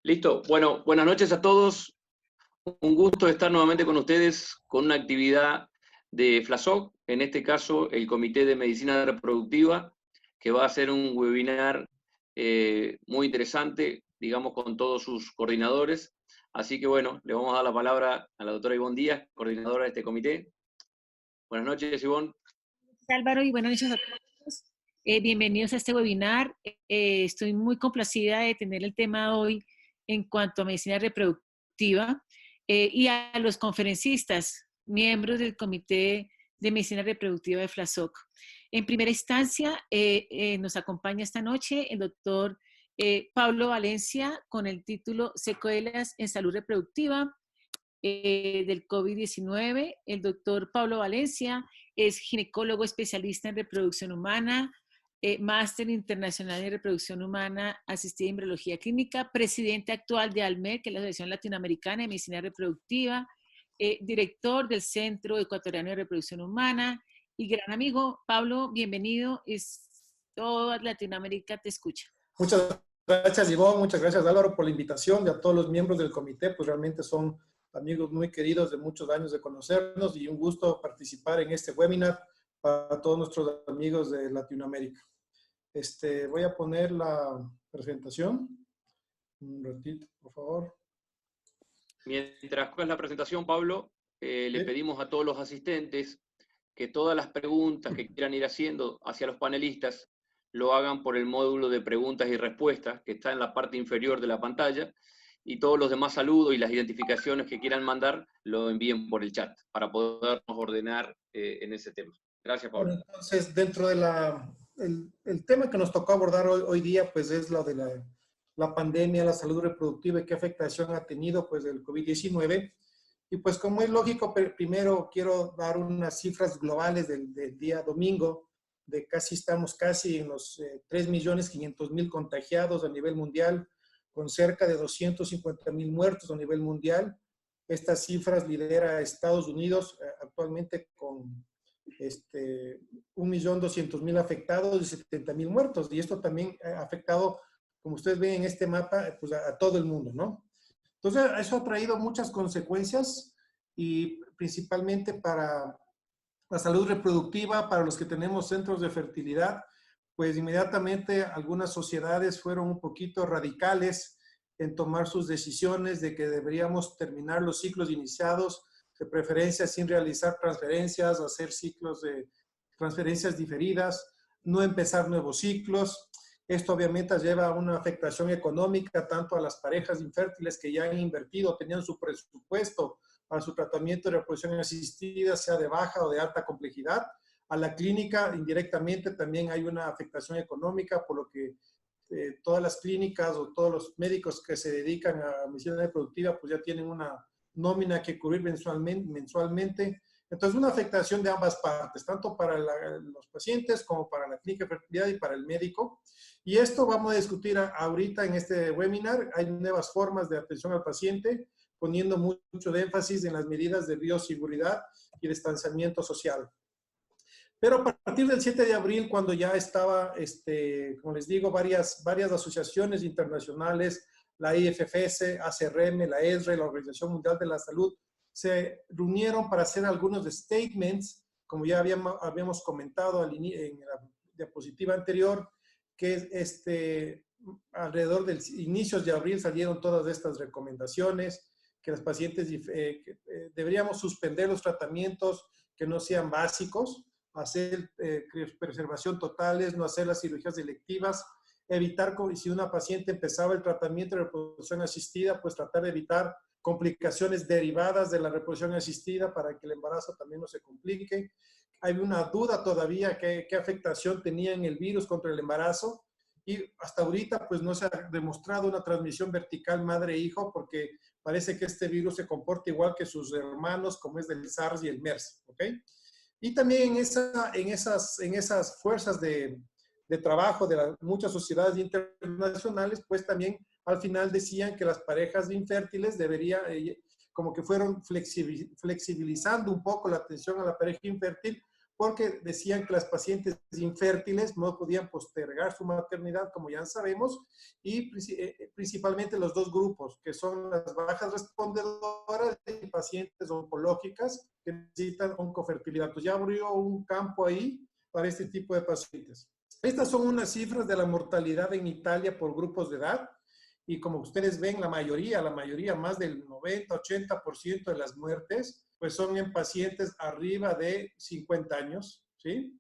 Listo. Bueno, buenas noches a todos. Un gusto estar nuevamente con ustedes con una actividad de FLASOC, en este caso el Comité de Medicina Reproductiva, que va a hacer un webinar muy interesante, digamos, con todos sus coordinadores. Así que bueno, le vamos a dar la palabra a la doctora Ivonne Díaz, coordinadora de este comité. Buenas noches, Ivonne. Álvaro, y buenas noches a todos. Bienvenidos a este webinar. Estoy muy complacida de tener el tema hoy en cuanto a medicina reproductiva y a los conferencistas, miembros del Comité de Medicina Reproductiva de FLASOC. En primera instancia, nos acompaña esta noche el doctor Pablo Valencia con el título Secuelas en Salud Reproductiva del COVID-19. El doctor Pablo Valencia es ginecólogo especialista en reproducción humana, máster internacional en reproducción humana asistida en embriología clínica, presidente actual de ALMER, que es la Asociación Latinoamericana de Medicina Reproductiva, director del Centro Ecuatoriano de Reproducción Humana y gran amigo. Pablo, bienvenido. Toda Latinoamérica te escucha. Muchas gracias, Ivonne. Muchas gracias, Álvaro, por la invitación, y a todos los miembros del comité, pues realmente son amigos muy queridos de muchos años de conocernos, y un gusto participar en este webinar para todos nuestros amigos de Latinoamérica. Voy a poner la presentación. Un ratito, por favor. Mientras con la presentación, Pablo, le pedimos a todos los asistentes que todas las preguntas que quieran ir haciendo hacia los panelistas lo hagan por el módulo de preguntas y respuestas que está en la parte inferior de la pantalla, y todos los demás saludos y las identificaciones que quieran mandar lo envíen por el chat para podernos ordenar en ese tema. Gracias, Pablo. Bueno, entonces, dentro de el tema que nos tocó abordar hoy día, pues es lo de la pandemia, la salud reproductiva y qué afectación ha tenido pues el COVID-19. Y pues como es lógico, primero quiero dar unas cifras globales del día domingo, estamos casi en los 3.500.000 contagiados a nivel mundial, con cerca de 250.000 muertos a nivel mundial. Estas cifras lidera a Estados Unidos actualmente con 1.200.000 afectados y 70.000 muertos. Y esto también ha afectado, como ustedes ven en este mapa, pues a todo el mundo, ¿no? Entonces, eso ha traído muchas consecuencias, y principalmente para la salud reproductiva, para los que tenemos centros de fertilidad, pues inmediatamente algunas sociedades fueron un poquito radicales en tomar sus decisiones de que deberíamos terminar los ciclos iniciados, de preferencia sin realizar transferencias, hacer ciclos de transferencias diferidas, no empezar nuevos ciclos. Esto obviamente lleva a una afectación económica tanto a las parejas infértiles que ya han invertido, tenían su presupuesto para su tratamiento de reproducción asistida, sea de baja o de alta complejidad. A la clínica, indirectamente, también hay una afectación económica, por lo que todas las clínicas o todos los médicos que se dedican a medicina reproductiva, pues ya tienen una nómina que cubrir mensualmente. Entonces, una afectación de ambas partes, tanto para los pacientes como para la clínica de fertilidad y para el médico. Y esto vamos a discutir ahorita en este webinar. Hay nuevas formas de atención al paciente, poniendo mucho de énfasis en las medidas de bioseguridad y distanciamiento social. Pero a partir del 7 de abril, cuando ya estaba, como les digo, varias asociaciones internacionales, la IFFS, ACRM, la ESRE, la Organización Mundial de la Salud, se reunieron para hacer algunos statements, como ya habíamos comentado en la diapositiva anterior, que alrededor del inicios de abril salieron todas estas recomendaciones, que los pacientes deberíamos suspender los tratamientos que no sean básicos, hacer preservación totales, no hacer las cirugías electivas, evitar, si una paciente empezaba el tratamiento de reproducción asistida, pues tratar de evitar complicaciones derivadas de la reproducción asistida para que el embarazo también no se complique. Hay una duda todavía qué afectación tenía en el virus contra el embarazo, y hasta ahorita pues no se ha demostrado una transmisión vertical madre-hijo, porque parece que este virus se comporta igual que sus hermanos, como es del SARS y el MERS, ¿ok? Y también en esas fuerzas de trabajo de muchas sociedades internacionales, pues también al final decían que las parejas infértiles deberían, como que fueron flexibilizando un poco la atención a la pareja infértil, porque decían que las pacientes infértiles no podían postergar su maternidad, como ya sabemos, y principalmente los dos grupos, que son las bajas respondedoras y pacientes oncológicas que necesitan oncofertilidad. Pues ya abrió un campo ahí para este tipo de pacientes. Estas son unas cifras de la mortalidad en Italia por grupos de edad, y como ustedes ven, la mayoría, más del 90-80% de las muertes, pues son en pacientes arriba de 50 años, ¿sí?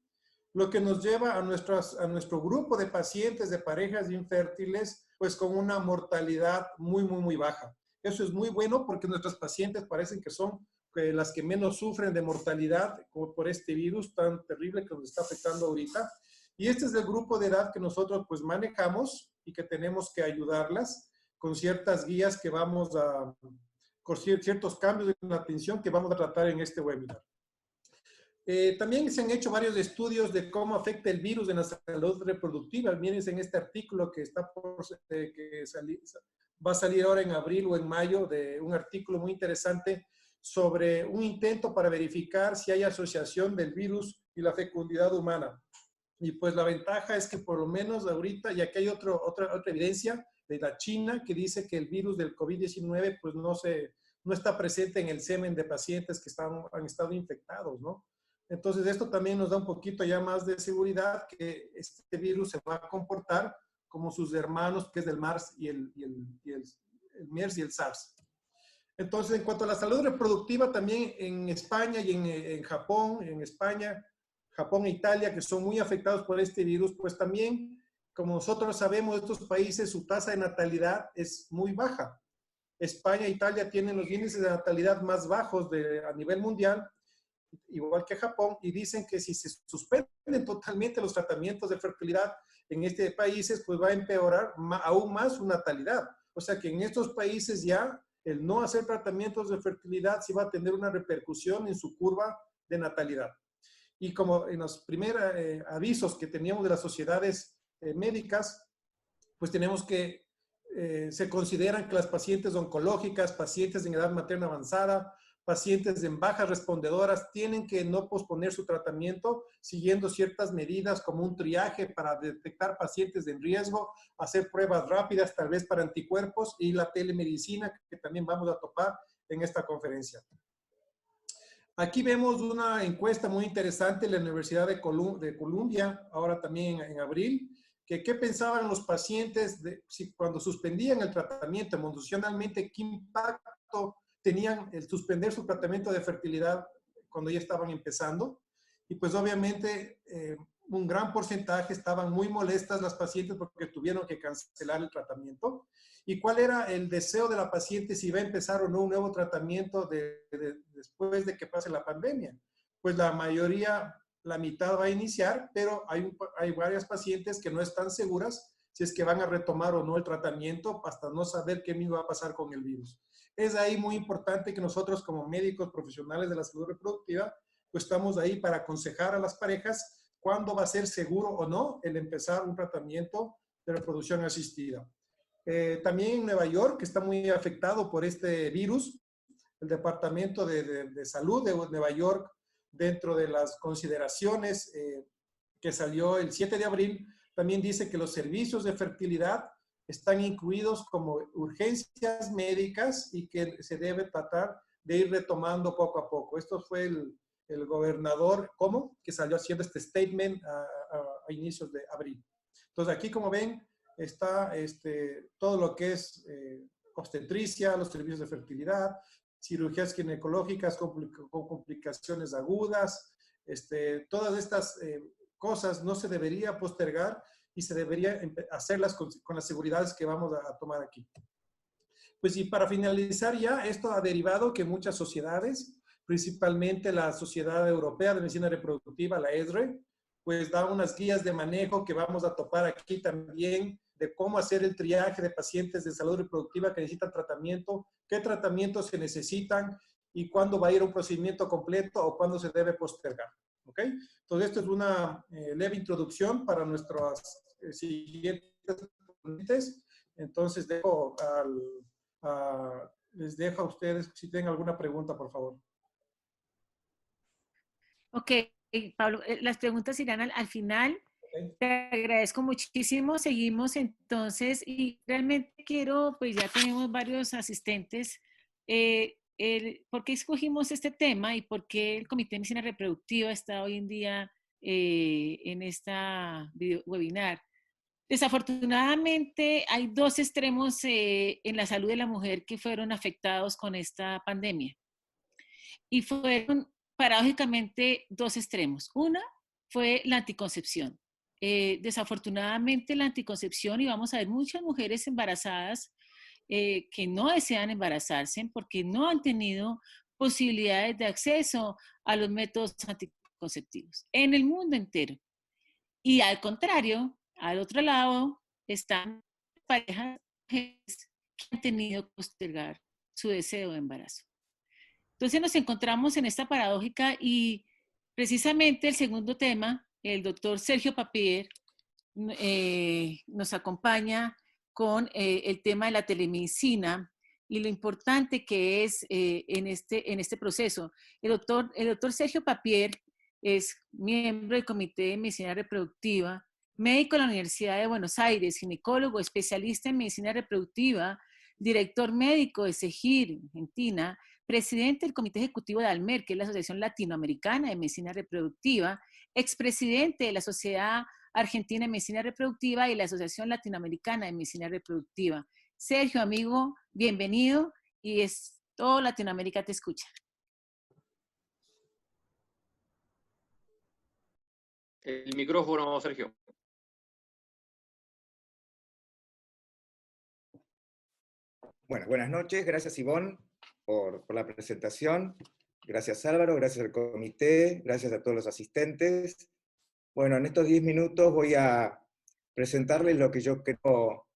Lo que nos lleva a nuestro grupo de pacientes de parejas infértiles, pues con una mortalidad muy, muy, muy baja. Eso es muy bueno porque nuestras pacientes parecen que son las que menos sufren de mortalidad por este virus tan terrible que nos está afectando ahorita. Y este es el grupo de edad que nosotros pues manejamos y que tenemos que ayudarlas con ciertas guías que vamos a, con ciertos cambios en la atención que vamos a tratar en este webinar. También se han hecho varios estudios de cómo afecta el virus en la salud reproductiva. Miren en este artículo que está va a salir ahora en abril o en mayo, de un artículo muy interesante sobre un intento para verificar si hay asociación del virus y la fecundidad humana. Y pues la ventaja es que por lo menos ahorita, y aquí hay otra evidencia de la China que dice que el virus del COVID-19 pues no está presente en el semen de pacientes que han estado infectados, ¿no? Entonces esto también nos da un poquito ya más de seguridad que este virus se va a comportar como sus hermanos, que es el MERS y el MERS y el SARS. Entonces, en cuanto a la salud reproductiva, también en España y en Japón, Japón e Italia, que son muy afectados por este virus, pues también, como nosotros sabemos, estos países, su tasa de natalidad es muy baja. España e Italia tienen los índices de natalidad más bajos a nivel mundial, igual que Japón, y dicen que si se suspenden totalmente los tratamientos de fertilidad en estos países, pues va a empeorar aún más su natalidad. O sea que en estos países ya el no hacer tratamientos de fertilidad sí va a tener una repercusión en su curva de natalidad. Y como en los primeros avisos que teníamos de las sociedades médicas, pues tenemos que, se consideran que las pacientes oncológicas, pacientes en edad materna avanzada, pacientes en bajas respondedoras, tienen que no posponer su tratamiento siguiendo ciertas medidas como un triaje para detectar pacientes en riesgo, hacer pruebas rápidas tal vez para anticuerpos y la telemedicina que también vamos a topar en esta conferencia. Aquí vemos una encuesta muy interesante en la Universidad de Columbia, ahora también en abril, que qué pensaban los pacientes cuando suspendían el tratamiento emocionalmente, qué impacto tenían el suspender su tratamiento de fertilidad cuando ya estaban empezando. Y pues obviamente un gran porcentaje estaban muy molestas las pacientes porque tuvieron que cancelar el tratamiento. ¿Y cuál era el deseo de la paciente si va a empezar o no un nuevo tratamiento después de que pase la pandemia? Pues la mayoría, la mitad va a iniciar, pero hay varias pacientes que no están seguras si es que van a retomar o no el tratamiento hasta no saber qué va a pasar con el virus. Es ahí muy importante que nosotros como médicos profesionales de la salud reproductiva, pues estamos ahí para aconsejar a las parejas cuándo va a ser seguro o no el empezar un tratamiento de reproducción asistida. También en Nueva York, que está muy afectado por este virus, el Departamento de Salud de Nueva York, dentro de las consideraciones que salió el 7 de abril, también dice que los servicios de fertilidad están incluidos como urgencias médicas y que se debe tratar de ir retomando poco a poco. Esto fue el gobernador Cuomo, que salió haciendo este statement a inicios de abril. Entonces aquí, como ven, está todo lo que es obstetricia, los servicios de fertilidad, cirugías ginecológicas con complicaciones agudas, todas estas cosas no se debería postergar y se debería hacerlas con las seguridades que vamos a tomar aquí. Pues y para finalizar ya, esto ha derivado que muchas sociedades, principalmente la Sociedad Europea de Medicina Reproductiva, la ESRE, pues da unas guías de manejo que vamos a topar aquí también, de cómo hacer el triaje de pacientes de salud reproductiva que necesitan tratamiento, qué tratamientos se necesitan y cuándo va a ir un procedimiento completo o cuándo se debe postergar. ¿Ok? Entonces, esto es una leve introducción para nuestros siguientes ponentes. Entonces, les dejo a ustedes si tienen alguna pregunta, por favor. Ok, Pablo, las preguntas irán al final. Ok. Te agradezco muchísimo. Seguimos entonces y realmente quiero, pues ya tenemos varios asistentes. ¿Por qué escogimos este tema y por qué el Comité de Medicina Reproductiva está hoy en día en esta webinar? Desafortunadamente hay dos extremos en la salud de la mujer que fueron afectados con esta pandemia. Y fueron paradójicamente dos extremos. Una fue la anticoncepción. Desafortunadamente la anticoncepción, y vamos a ver muchas mujeres embarazadas que no desean embarazarse porque no han tenido posibilidades de acceso a los métodos anticonceptivos en el mundo entero. Y al contrario, al otro lado, están parejas que han tenido que postergar su deseo de embarazo. Entonces nos encontramos en esta paradójica y precisamente el segundo tema, el doctor Sergio Papier, nos acompaña con el tema de la telemedicina y lo importante que es en este proceso. El doctor Sergio Papier es miembro del Comité de Medicina Reproductiva, médico de la Universidad de Buenos Aires, ginecólogo, especialista en medicina reproductiva, director médico de CEGIR, Argentina, presidente del Comité Ejecutivo de ALMER, que es la Asociación Latinoamericana de Medicina Reproductiva, expresidente de la Sociedad Argentina de Medicina Reproductiva y la Asociación Latinoamericana de Medicina Reproductiva. Sergio, amigo, bienvenido y toda Latinoamérica te escucha. El micrófono, Sergio. Bueno, buenas noches, gracias Ivonne por la presentación, gracias Álvaro, gracias al comité, gracias a todos los asistentes. Bueno, en estos 10 minutos voy a presentarles lo que yo creo,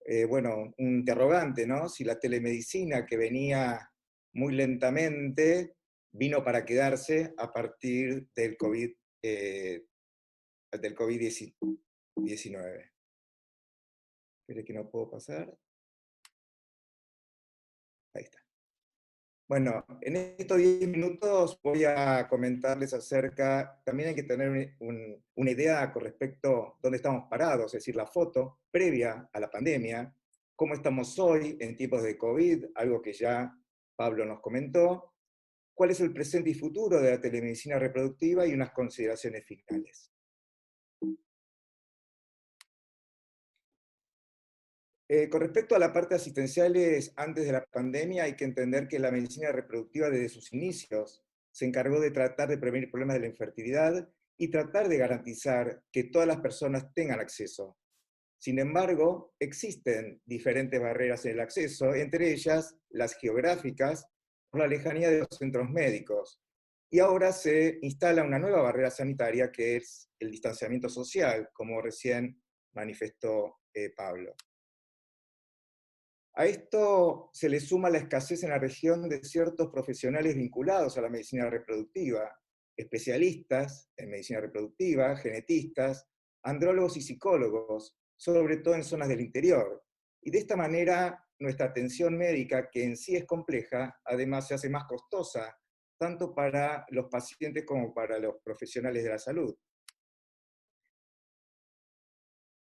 un interrogante, ¿no? Si la telemedicina que venía muy lentamente vino para quedarse a partir del COVID-19. Espere que no puedo pasar. Ahí está. Bueno, en estos 10 minutos voy a comentarles acerca, también hay que tener una idea con respecto a dónde estamos parados, es decir, la foto previa a la pandemia, cómo estamos hoy en tiempos de COVID, algo que ya Pablo nos comentó, cuál es el presente y futuro de la telemedicina reproductiva y unas consideraciones finales. Con respecto a la parte asistenciales antes de la pandemia, hay que entender que la medicina reproductiva desde sus inicios se encargó de tratar de prevenir problemas de la infertilidad y tratar de garantizar que todas las personas tengan acceso. Sin embargo, existen diferentes barreras en el acceso, entre ellas las geográficas, por la lejanía de los centros médicos. Y ahora se instala una nueva barrera sanitaria que es el distanciamiento social, como recién manifestó Pablo. A esto se le suma la escasez en la región de ciertos profesionales vinculados a la medicina reproductiva, especialistas en medicina reproductiva, genetistas, andrólogos y psicólogos, sobre todo en zonas del interior. Y de esta manera, nuestra atención médica, que en sí es compleja, además se hace más costosa, tanto para los pacientes como para los profesionales de la salud.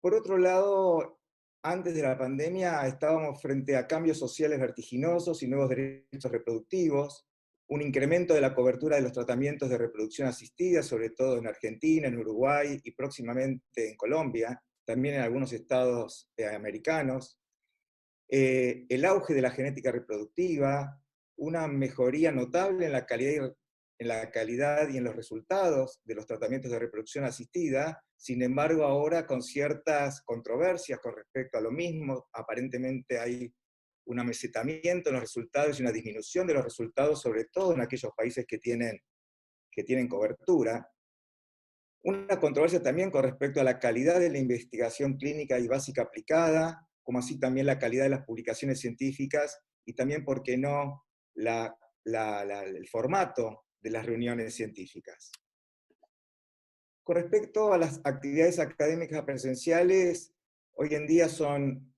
Por otro lado, antes de la pandemia estábamos frente a cambios sociales vertiginosos y nuevos derechos reproductivos, un incremento de la cobertura de los tratamientos de reproducción asistida, sobre todo en Argentina, en Uruguay y próximamente en Colombia, también en algunos estados americanos, el auge de la genética reproductiva, una mejoría notable en la calidad y en los resultados de los tratamientos de reproducción asistida. Sin embargo, ahora con ciertas controversias con respecto a lo mismo, aparentemente hay un amesetamiento en los resultados y una disminución de los resultados, sobre todo en aquellos países que tienen cobertura. Una controversia también con respecto a la calidad de la investigación clínica y básica aplicada, como así también la calidad de las publicaciones científicas y también, ¿por qué no?, el formato de las reuniones científicas. Con respecto a las actividades académicas presenciales, hoy en día son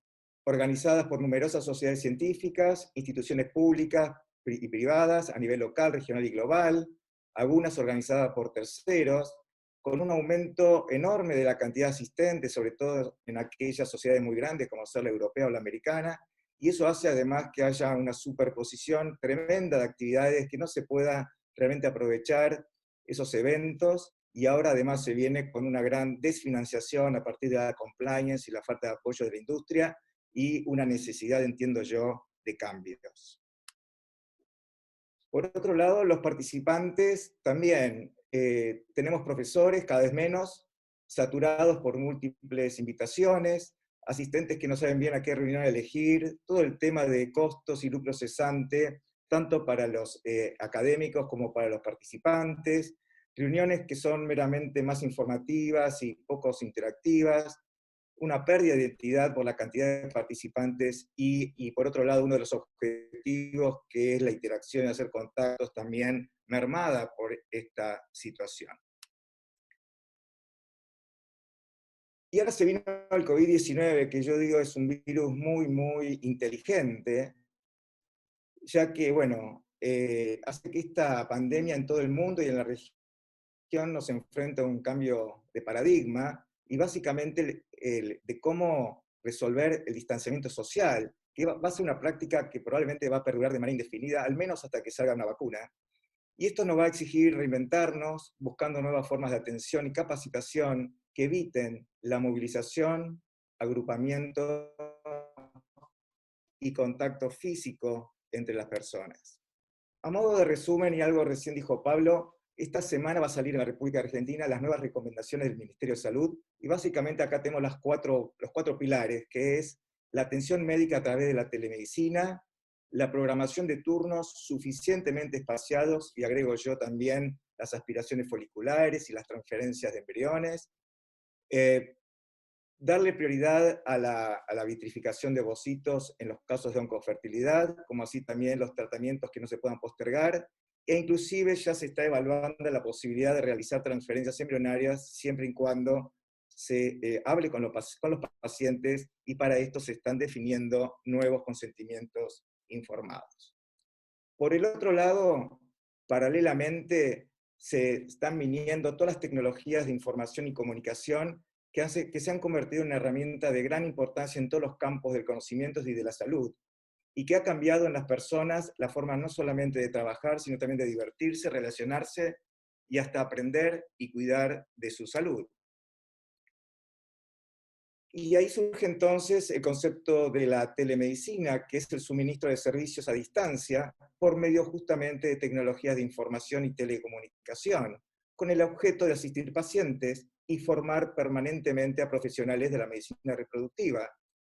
organizadas por numerosas sociedades científicas, instituciones públicas y privadas a nivel local, regional y global, algunas organizadas por terceros, con un aumento enorme de la cantidad de asistentes, sobre todo en aquellas sociedades muy grandes como ser la europea o la americana, y eso hace además que haya una superposición tremenda de actividades que no se pueda realmente aprovechar esos eventos, y ahora además se viene con una gran desfinanciación a partir de la compliance y la falta de apoyo de la industria, y una necesidad, entiendo yo, de cambios. Por otro lado, los participantes también, tenemos profesores cada vez menos, saturados por múltiples invitaciones, asistentes que no saben bien a qué reunión elegir, todo el tema de costos y lucro cesante, tanto para los académicos como para los participantes, reuniones que son meramente más informativas y poco interactivas, una pérdida de identidad por la cantidad de participantes y por otro lado uno de los objetivos que es la interacción y hacer contactos también mermada por esta situación. Y ahora se vino el COVID-19, que yo digo es un virus muy, muy inteligente, ya que, bueno, hace que esta pandemia en todo el mundo y en la región nos enfrenta a un cambio de paradigma, y básicamente de cómo resolver el distanciamiento social, que va a ser una práctica que probablemente va a perdurar de manera indefinida, al menos hasta que salga una vacuna. Y esto nos va a exigir reinventarnos, buscando nuevas formas de atención y capacitación que eviten la movilización, agrupamiento y contacto físico entre las personas. A modo de resumen, y algo recién dijo Pablo, esta semana va a salir en la República Argentina las nuevas recomendaciones del Ministerio de Salud, y básicamente acá tenemos los cuatro pilares, que es la atención médica a través de la telemedicina, la programación de turnos suficientemente espaciados, y agrego yo también las aspiraciones foliculares y las transferencias de embriones, darle prioridad a la vitrificación de ovocitos en los casos de oncofertilidad, como así también los tratamientos que no se puedan postergar, e inclusive ya se está evaluando la posibilidad de realizar transferencias embrionarias siempre y cuando se hable con los pacientes, y para esto se están definiendo nuevos consentimientos informados. Por el otro lado, paralelamente, se están viniendo todas las tecnologías de información y comunicación que se han convertido en una herramienta de gran importancia en todos los campos del conocimiento y de la salud, y que ha cambiado en las personas la forma no solamente de trabajar, sino también de divertirse, relacionarse y hasta aprender y cuidar de su salud. Y ahí surge entonces el concepto de la telemedicina, que es el suministro de servicios a distancia por medio justamente de tecnologías de información y telecomunicación, con el objeto de asistir pacientes y formar permanentemente a profesionales de la medicina reproductiva,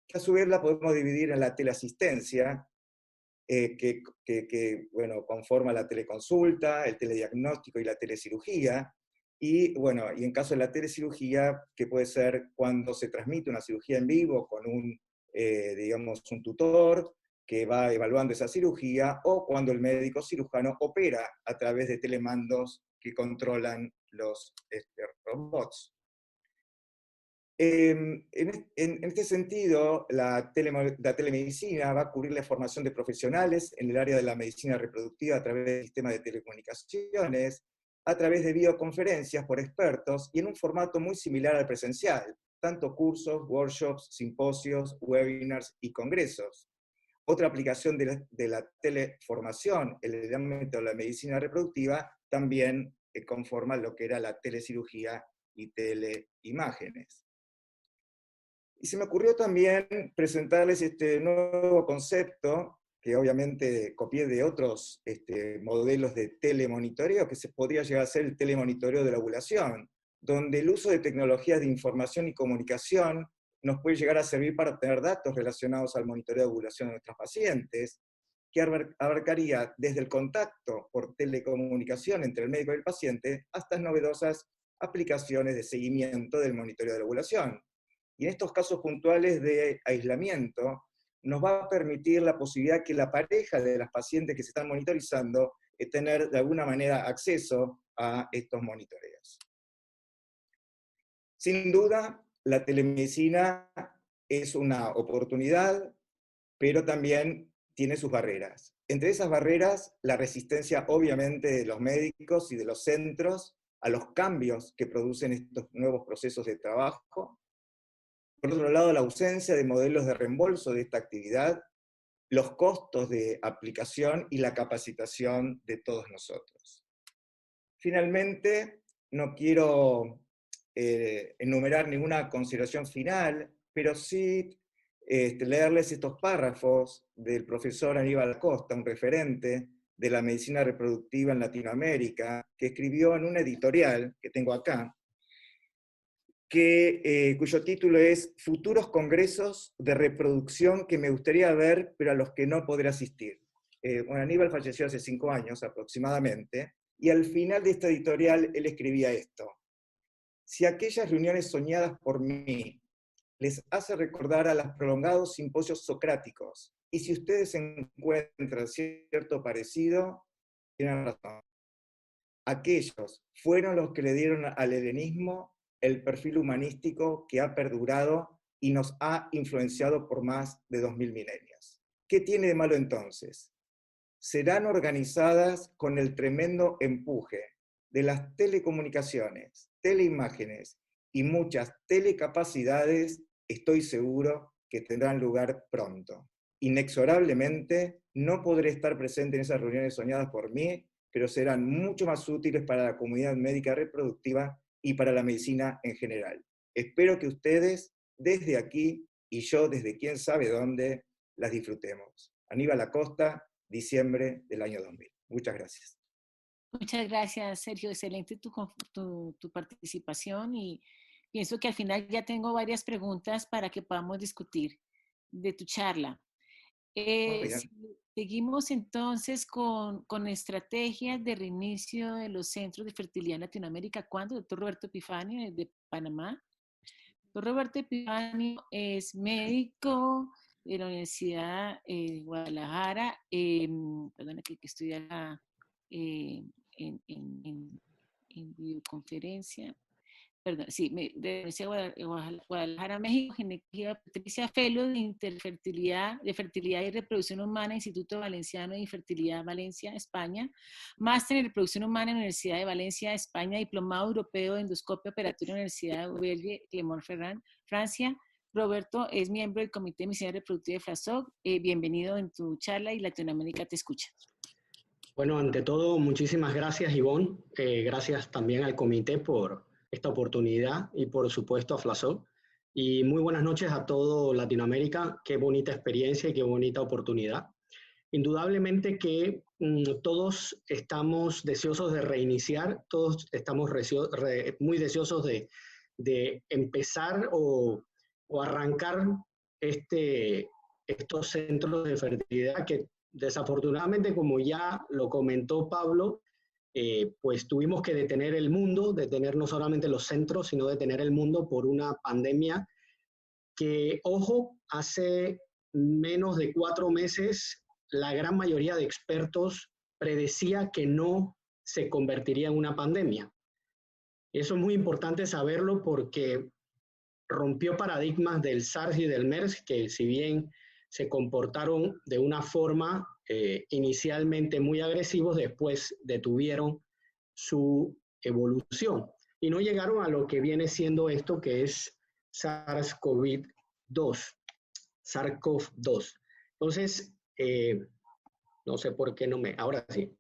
que a su vez la podemos dividir en la teleasistencia, bueno, conforma la teleconsulta, el telediagnóstico y la telecirugía, y bueno, y en caso de la telecirugía, que puede ser cuando se transmite una cirugía en vivo con digamos, un tutor que va evaluando esa cirugía, o cuando el médico cirujano opera a través de telemandos que controlan los robots. En este sentido, la telemedicina va a cubrir la formación de profesionales en el área de la medicina reproductiva a través del sistema de telecomunicaciones, a través de videoconferencias por expertos y en un formato muy similar al presencial, tanto cursos, workshops, simposios, webinars y congresos. Otra aplicación de la teleformación en el ámbito de la medicina reproductiva también conforma lo que era la telecirugía y teleimágenes. Y se me ocurrió también presentarles este nuevo concepto, que obviamente copié de otros modelos de telemonitoreo, que se podría llegar a ser el telemonitoreo de la ovulación, donde el uso de tecnologías de información y comunicación nos puede llegar a servir para obtener datos relacionados al monitoreo de ovulación de nuestros pacientes, que abarcaría desde el contacto por telecomunicación entre el médico y el paciente, hasta novedosas aplicaciones de seguimiento del monitoreo de la ovulación. Y en estos casos puntuales de aislamiento, nos va a permitir la posibilidad que la pareja de las pacientes que se están monitorizando tener de alguna manera acceso a estos monitoreos. Sin duda, la telemedicina es una oportunidad, pero también tiene sus barreras. Entre esas barreras, la resistencia obviamente de los médicos y de los centros a los cambios que producen estos nuevos procesos de trabajo. Por otro lado, la ausencia de modelos de reembolso de esta actividad, los costos de aplicación y la capacitación de todos nosotros. Finalmente, no quiero enumerar ninguna consideración final, pero sí leerles estos párrafos del profesor Aníbal Acosta, un referente de la medicina reproductiva en Latinoamérica, que escribió en un editorial que tengo acá, cuyo título es Futuros congresos de reproducción que me gustaría ver, pero a los que no podré asistir. Bueno, Aníbal falleció hace 5 años aproximadamente, y al final de esta editorial él escribía esto: si aquellas reuniones soñadas por mí les hace recordar a los prolongados simposios socráticos, y si ustedes encuentran cierto parecido, tienen razón. Aquellos fueron los que le dieron al helenismo el perfil humanístico que ha perdurado y nos ha influenciado por más de 2000 milenios. ¿Qué tiene de malo entonces? Serán organizadas con el tremendo empuje de las telecomunicaciones, teleimágenes y muchas telecapacidades, estoy seguro que tendrán lugar pronto. Inexorablemente no podré estar presente en esas reuniones soñadas por mí, pero serán mucho más útiles para la comunidad médica reproductiva y para la medicina en general. Espero que ustedes, desde aquí, y yo desde quién sabe dónde, las disfrutemos. Aníbal Acosta, diciembre del año 2000. Muchas gracias. Muchas gracias, Sergio. Excelente tu participación, y pienso que al final ya tengo varias preguntas para que podamos discutir de tu charla. Seguimos entonces con estrategias de reinicio de los centros de fertilidad en Latinoamérica. ¿Cuándo? Doctor Roberto Epifanio, de Panamá. Doctor Roberto Epifanio es médico de la Universidad de Guadalajara, perdona que estoy acá en videoconferencia. Perdón, sí, de la Universidad de Guadalajara, México, ginecología Patricia Felo de fertilidad y reproducción humana, Instituto Valenciano de Infertilidad, Valencia, España, máster en reproducción humana en la Universidad de Valencia, España, diplomado europeo de endoscopia operatoria en la Universidad de Auvergne, Clermont-Ferrand, Francia. Roberto es miembro del Comité de Medicina Reproductiva de FLASOC. Bienvenido en tu charla, y Latinoamérica te escucha. Bueno, ante todo, muchísimas gracias, Ivonne. Gracias también al comité por esta oportunidad y por supuesto a FLASOC. Y muy buenas noches a todo Latinoamérica. Qué bonita experiencia y qué bonita oportunidad. Indudablemente que todos estamos deseosos de reiniciar, todos estamos muy deseosos de empezar o arrancar estos centros de fertilidad que desafortunadamente, como ya lo comentó Pablo, pues tuvimos que detener el mundo, detener no solamente los centros, sino detener el mundo por una pandemia que, ojo, hace menos de 4 meses la gran mayoría de expertos predecía que no se convertiría en una pandemia. Eso es muy importante saberlo porque rompió paradigmas del SARS y del MERS, que si bien se comportaron de una forma inicialmente muy agresivos, después detuvieron su evolución y no llegaron a lo que viene siendo esto, que es SARS-CoV-2. Entonces, no sé por qué ahora sí.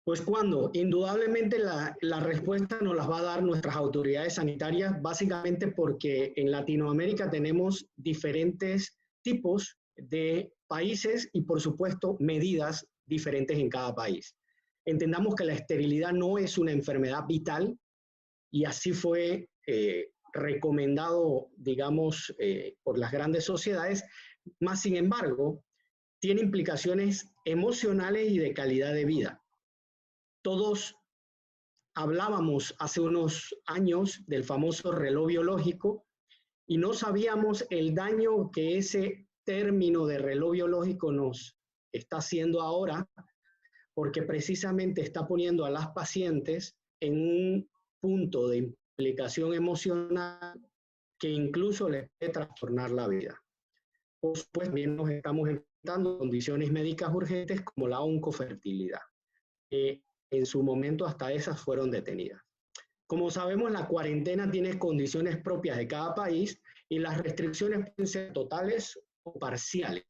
Pues cuando, indudablemente la respuesta nos las va a dar nuestras autoridades sanitarias, básicamente porque en Latinoamérica tenemos diferentes tipos de países y, por supuesto, medidas diferentes en cada país. Entendamos que la esterilidad no es una enfermedad vital y así fue recomendado, digamos, por las grandes sociedades, más sin embargo, tiene implicaciones emocionales y de calidad de vida. Todos hablábamos hace unos años del famoso reloj biológico y no sabíamos el daño que ese término de reloj biológico nos está haciendo ahora, porque precisamente está poniendo a las pacientes en un punto de implicación emocional que incluso les puede trastornar la vida. Pues también nos estamos enfrentando condiciones médicas urgentes como la oncofertilidad. En su momento hasta esas fueron detenidas. Como sabemos, la cuarentena tiene condiciones propias de cada país y las restricciones pueden ser totales o parciales.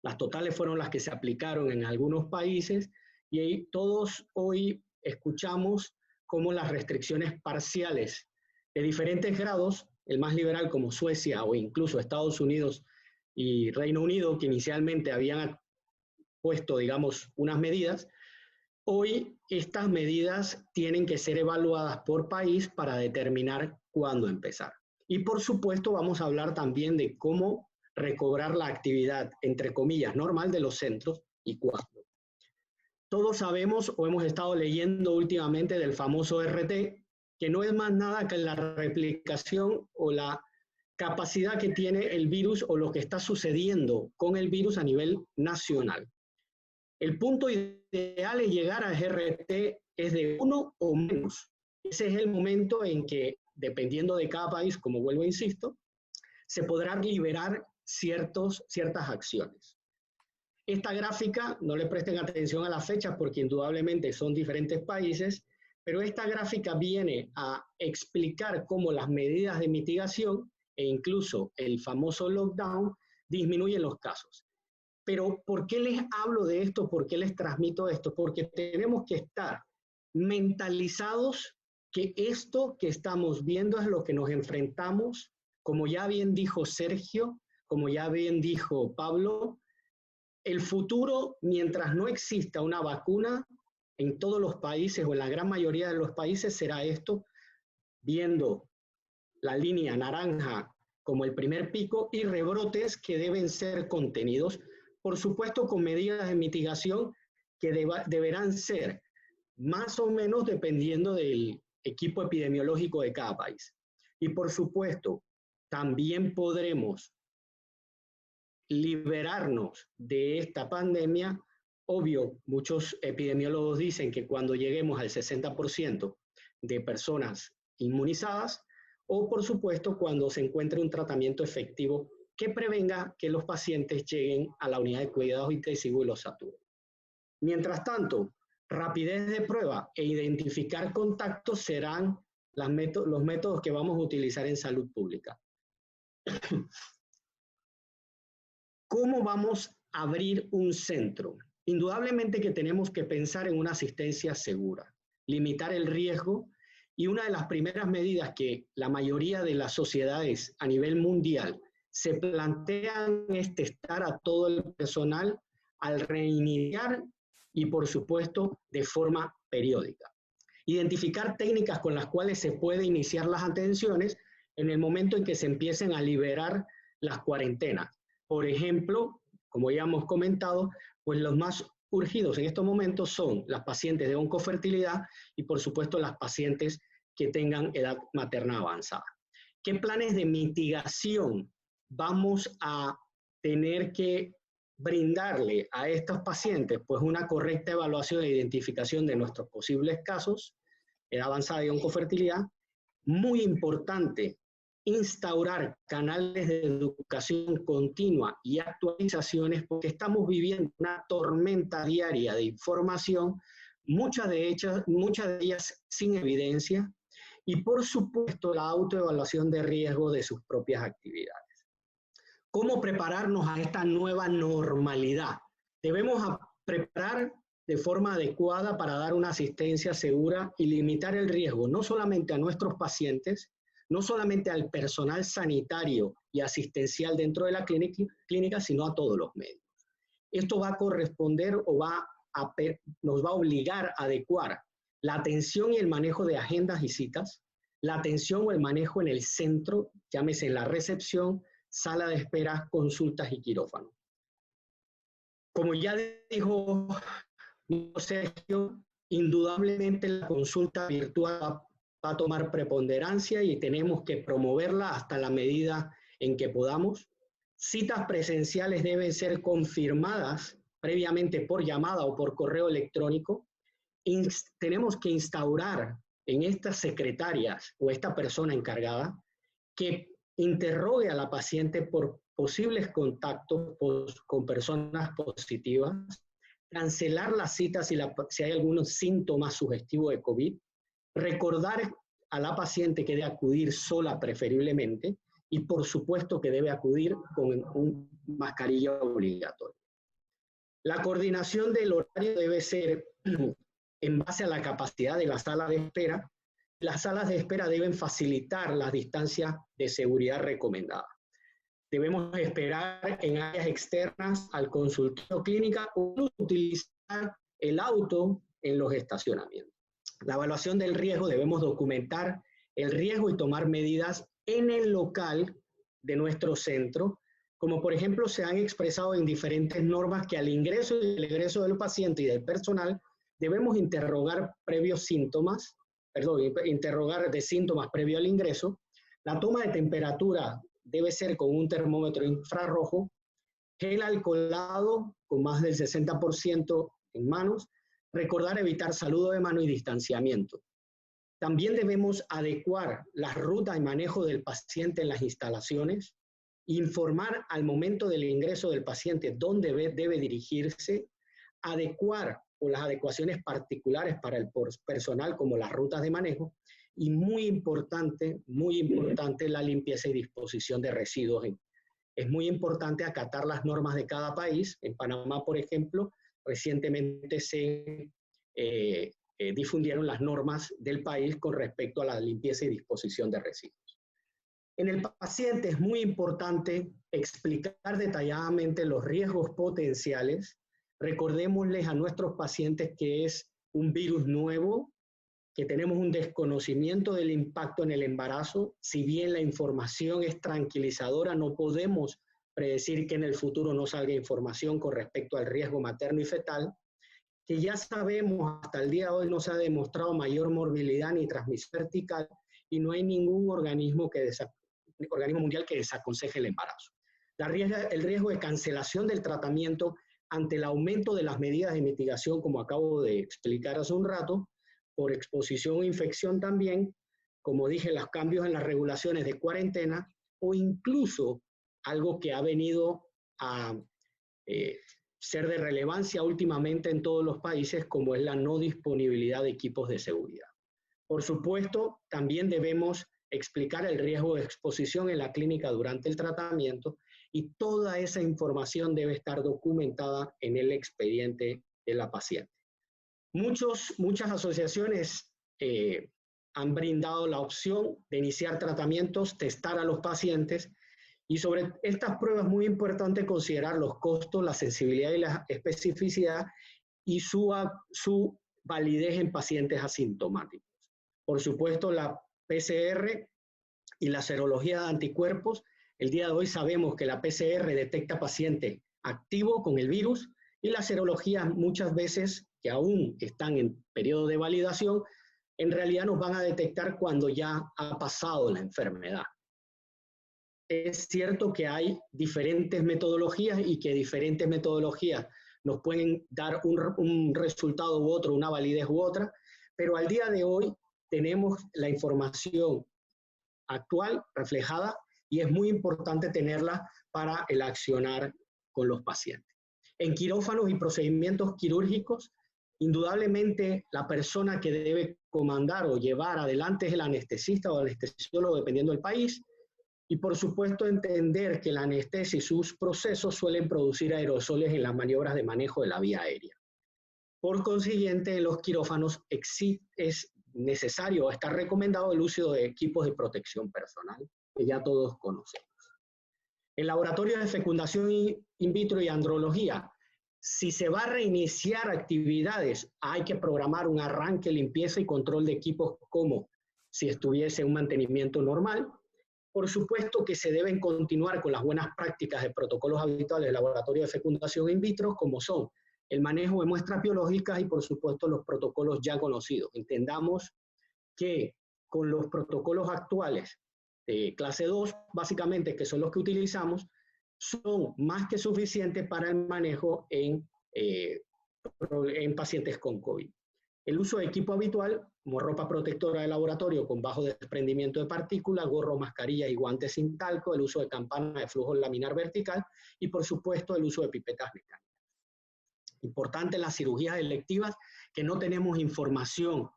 Las totales fueron las que se aplicaron en algunos países y ahí todos hoy escuchamos cómo las restricciones parciales de diferentes grados, el más liberal como Suecia o incluso Estados Unidos y Reino Unido, que inicialmente habían puesto, digamos, unas medidas, hoy estas medidas tienen que ser evaluadas por país para determinar cuándo empezar. Y por supuesto vamos a hablar también de cómo recobrar la actividad, entre comillas, normal de los centros y cuándo. Todos sabemos o hemos estado leyendo últimamente del famoso RT, que no es más nada que la replicación o la capacidad que tiene el virus o lo que está sucediendo con el virus a nivel nacional. El punto ideal es llegar a RT es de 1 o menos. Ese es el momento en que, dependiendo de cada país, como vuelvo e insisto, se podrán liberar ciertas acciones. Esta gráfica, no le presten atención a las fechas porque indudablemente son diferentes países, pero esta gráfica viene a explicar cómo las medidas de mitigación e incluso el famoso lockdown disminuyen los casos. Pero ¿por qué les hablo de esto? ¿Por qué les transmito esto? Porque tenemos que estar mentalizados que esto que estamos viendo es lo que nos enfrentamos, como ya bien dijo Sergio, como ya bien dijo Pablo, el futuro, mientras no exista una vacuna en todos los países o en la gran mayoría de los países, será esto, viendo la línea naranja como el primer pico y rebrotes que deben ser contenidos, por supuesto con medidas de mitigación que deberán ser más o menos dependiendo del equipo epidemiológico de cada país. Y por supuesto, también podremos liberarnos de esta pandemia. Obvio, muchos epidemiólogos dicen que cuando lleguemos al 60% de personas inmunizadas, o por supuesto cuando se encuentre un tratamiento efectivo que prevenga que los pacientes lleguen a la unidad de cuidados intensivos y los saturen. Mientras tanto, rapidez de prueba e identificar contactos serán los métodos que vamos a utilizar en salud pública. ¿Cómo vamos a abrir un centro? Indudablemente que tenemos que pensar en una asistencia segura, limitar el riesgo, y una de las primeras medidas que la mayoría de las sociedades a nivel mundial se plantean es testar a todo el personal al reiniciar y por supuesto de forma periódica. Identificar técnicas con las cuales se puede iniciar las atenciones en el momento en que se empiecen a liberar las cuarentenas. Por ejemplo, como ya hemos comentado, pues los más urgidos en estos momentos son las pacientes de oncofertilidad y por supuesto las pacientes que tengan edad materna avanzada. ¿Qué planes de mitigación vamos a tener que brindarle a estos pacientes? Pues una correcta evaluación e identificación de nuestros posibles casos, edad avanzada y oncofertilidad. Muy importante, instaurar canales de educación continua y actualizaciones, porque estamos viviendo una tormenta diaria de información, muchas de ellas sin evidencia, y por supuesto la autoevaluación de riesgo de sus propias actividades. ¿Cómo prepararnos a esta nueva normalidad? Debemos preparar de forma adecuada para dar una asistencia segura y limitar el riesgo, no solamente a nuestros pacientes, no solamente al personal sanitario y asistencial dentro de la clínica, sino a todos los médicos. Esto va a corresponder o nos va a obligar a adecuar la atención y el manejo de agendas y citas, la atención o el manejo en el centro, llámese en la recepción, sala de espera, consultas y quirófano. Como ya dijo Sergio, indudablemente la consulta virtual va a tomar preponderancia y tenemos que promoverla hasta la medida en que podamos. Citas presenciales deben ser confirmadas previamente por llamada o por correo electrónico. Tenemos que instaurar en estas secretarias o esta persona encargada que interrogue a la paciente por posibles contactos con personas positivas, cancelar las citas si hay algún síntoma sugestivo de COVID, recordar a la paciente que debe acudir sola preferiblemente y por supuesto que debe acudir con una mascarilla obligatoria. La coordinación del horario debe ser en base a la capacidad de la sala de espera. Las salas de espera deben facilitar las distancias de seguridad recomendadas. Debemos esperar en áreas externas al consultorio clínico o utilizar el auto en los estacionamientos. La evaluación del riesgo, debemos documentar el riesgo y tomar medidas en el local de nuestro centro, como por ejemplo se han expresado en diferentes normas que al ingreso y el egreso del paciente y del personal debemos interrogar interrogar de síntomas previo al ingreso. La toma de temperatura debe ser con un termómetro infrarrojo, gel alcoholado con más del 60% en manos, recordar evitar saludo de mano y distanciamiento. También debemos adecuar las rutas y manejo del paciente en las instalaciones, informar al momento del ingreso del paciente dónde debe dirigirse, adecuar o las adecuaciones particulares para el personal como las rutas de manejo y muy importante, la limpieza y disposición de residuos. Es muy importante acatar las normas de cada país. En Panamá, por ejemplo, recientemente se difundieron las normas del país con respecto a la limpieza y disposición de residuos. En el paciente es muy importante explicar detalladamente los riesgos potenciales. Recordémosles a nuestros pacientes que es un virus nuevo, que tenemos un desconocimiento del impacto en el embarazo. Si bien la información es tranquilizadora, no podemos predecir que en el futuro no salga información con respecto al riesgo materno y fetal, que ya sabemos hasta el día de hoy no se ha demostrado mayor morbilidad ni transmisión vertical y no hay ningún organismo mundial que desaconseje el embarazo. El riesgo de cancelación del tratamiento ante el aumento de las medidas de mitigación, como acabo de explicar hace un rato, por exposición o infección también, como dije, los cambios en las regulaciones de cuarentena o incluso algo que ha venido a ser de relevancia últimamente en todos los países, como es la no disponibilidad de equipos de seguridad. Por supuesto, también debemos explicar el riesgo de exposición en la clínica durante el tratamiento y toda esa información debe estar documentada en el expediente de la paciente. Muchas asociaciones han brindado la opción de iniciar tratamientos, testar a los pacientes y sobre estas pruebas es muy importante considerar los costos, la sensibilidad y la especificidad y su validez en pacientes asintomáticos. Por supuesto, la PCR y la serología de anticuerpos. El día de hoy sabemos que la PCR detecta paciente activo con el virus y las serologías muchas veces que aún están en periodo de validación, en realidad nos van a detectar cuando ya ha pasado la enfermedad. Es cierto que hay diferentes metodologías y que diferentes metodologías nos pueden dar un resultado u otro, una validez u otra, pero al día de hoy tenemos la información actual reflejada y es muy importante tenerla para el accionar con los pacientes. En quirófanos y procedimientos quirúrgicos, indudablemente la persona que debe comandar o llevar adelante es el anestesista o el anestesiólogo, dependiendo del país, y por supuesto entender que la anestesia y sus procesos suelen producir aerosoles en las maniobras de manejo de la vía aérea. Por consiguiente, en los quirófanos es necesario o está recomendado el uso de equipos de protección personal, que ya todos conocemos. En laboratorios de fecundación in vitro y andrología, si se va a reiniciar actividades, hay que programar un arranque, limpieza y control de equipos como si estuviese un mantenimiento normal. Por supuesto que se deben continuar con las buenas prácticas de protocolos habituales de laboratorio de fecundación in vitro, como son el manejo de muestras biológicas y por supuesto los protocolos ya conocidos. Entendamos que con los protocolos actuales de clase 2, básicamente, que son los que utilizamos, son más que suficientes para el manejo en pacientes con COVID. El uso de equipo habitual, como ropa protectora de laboratorio con bajo desprendimiento de partículas, gorro, mascarilla y guantes sin talco, el uso de campana de flujo laminar vertical y, por supuesto, el uso de pipetas mecánicas. Importante en las cirugías electivas que no tenemos información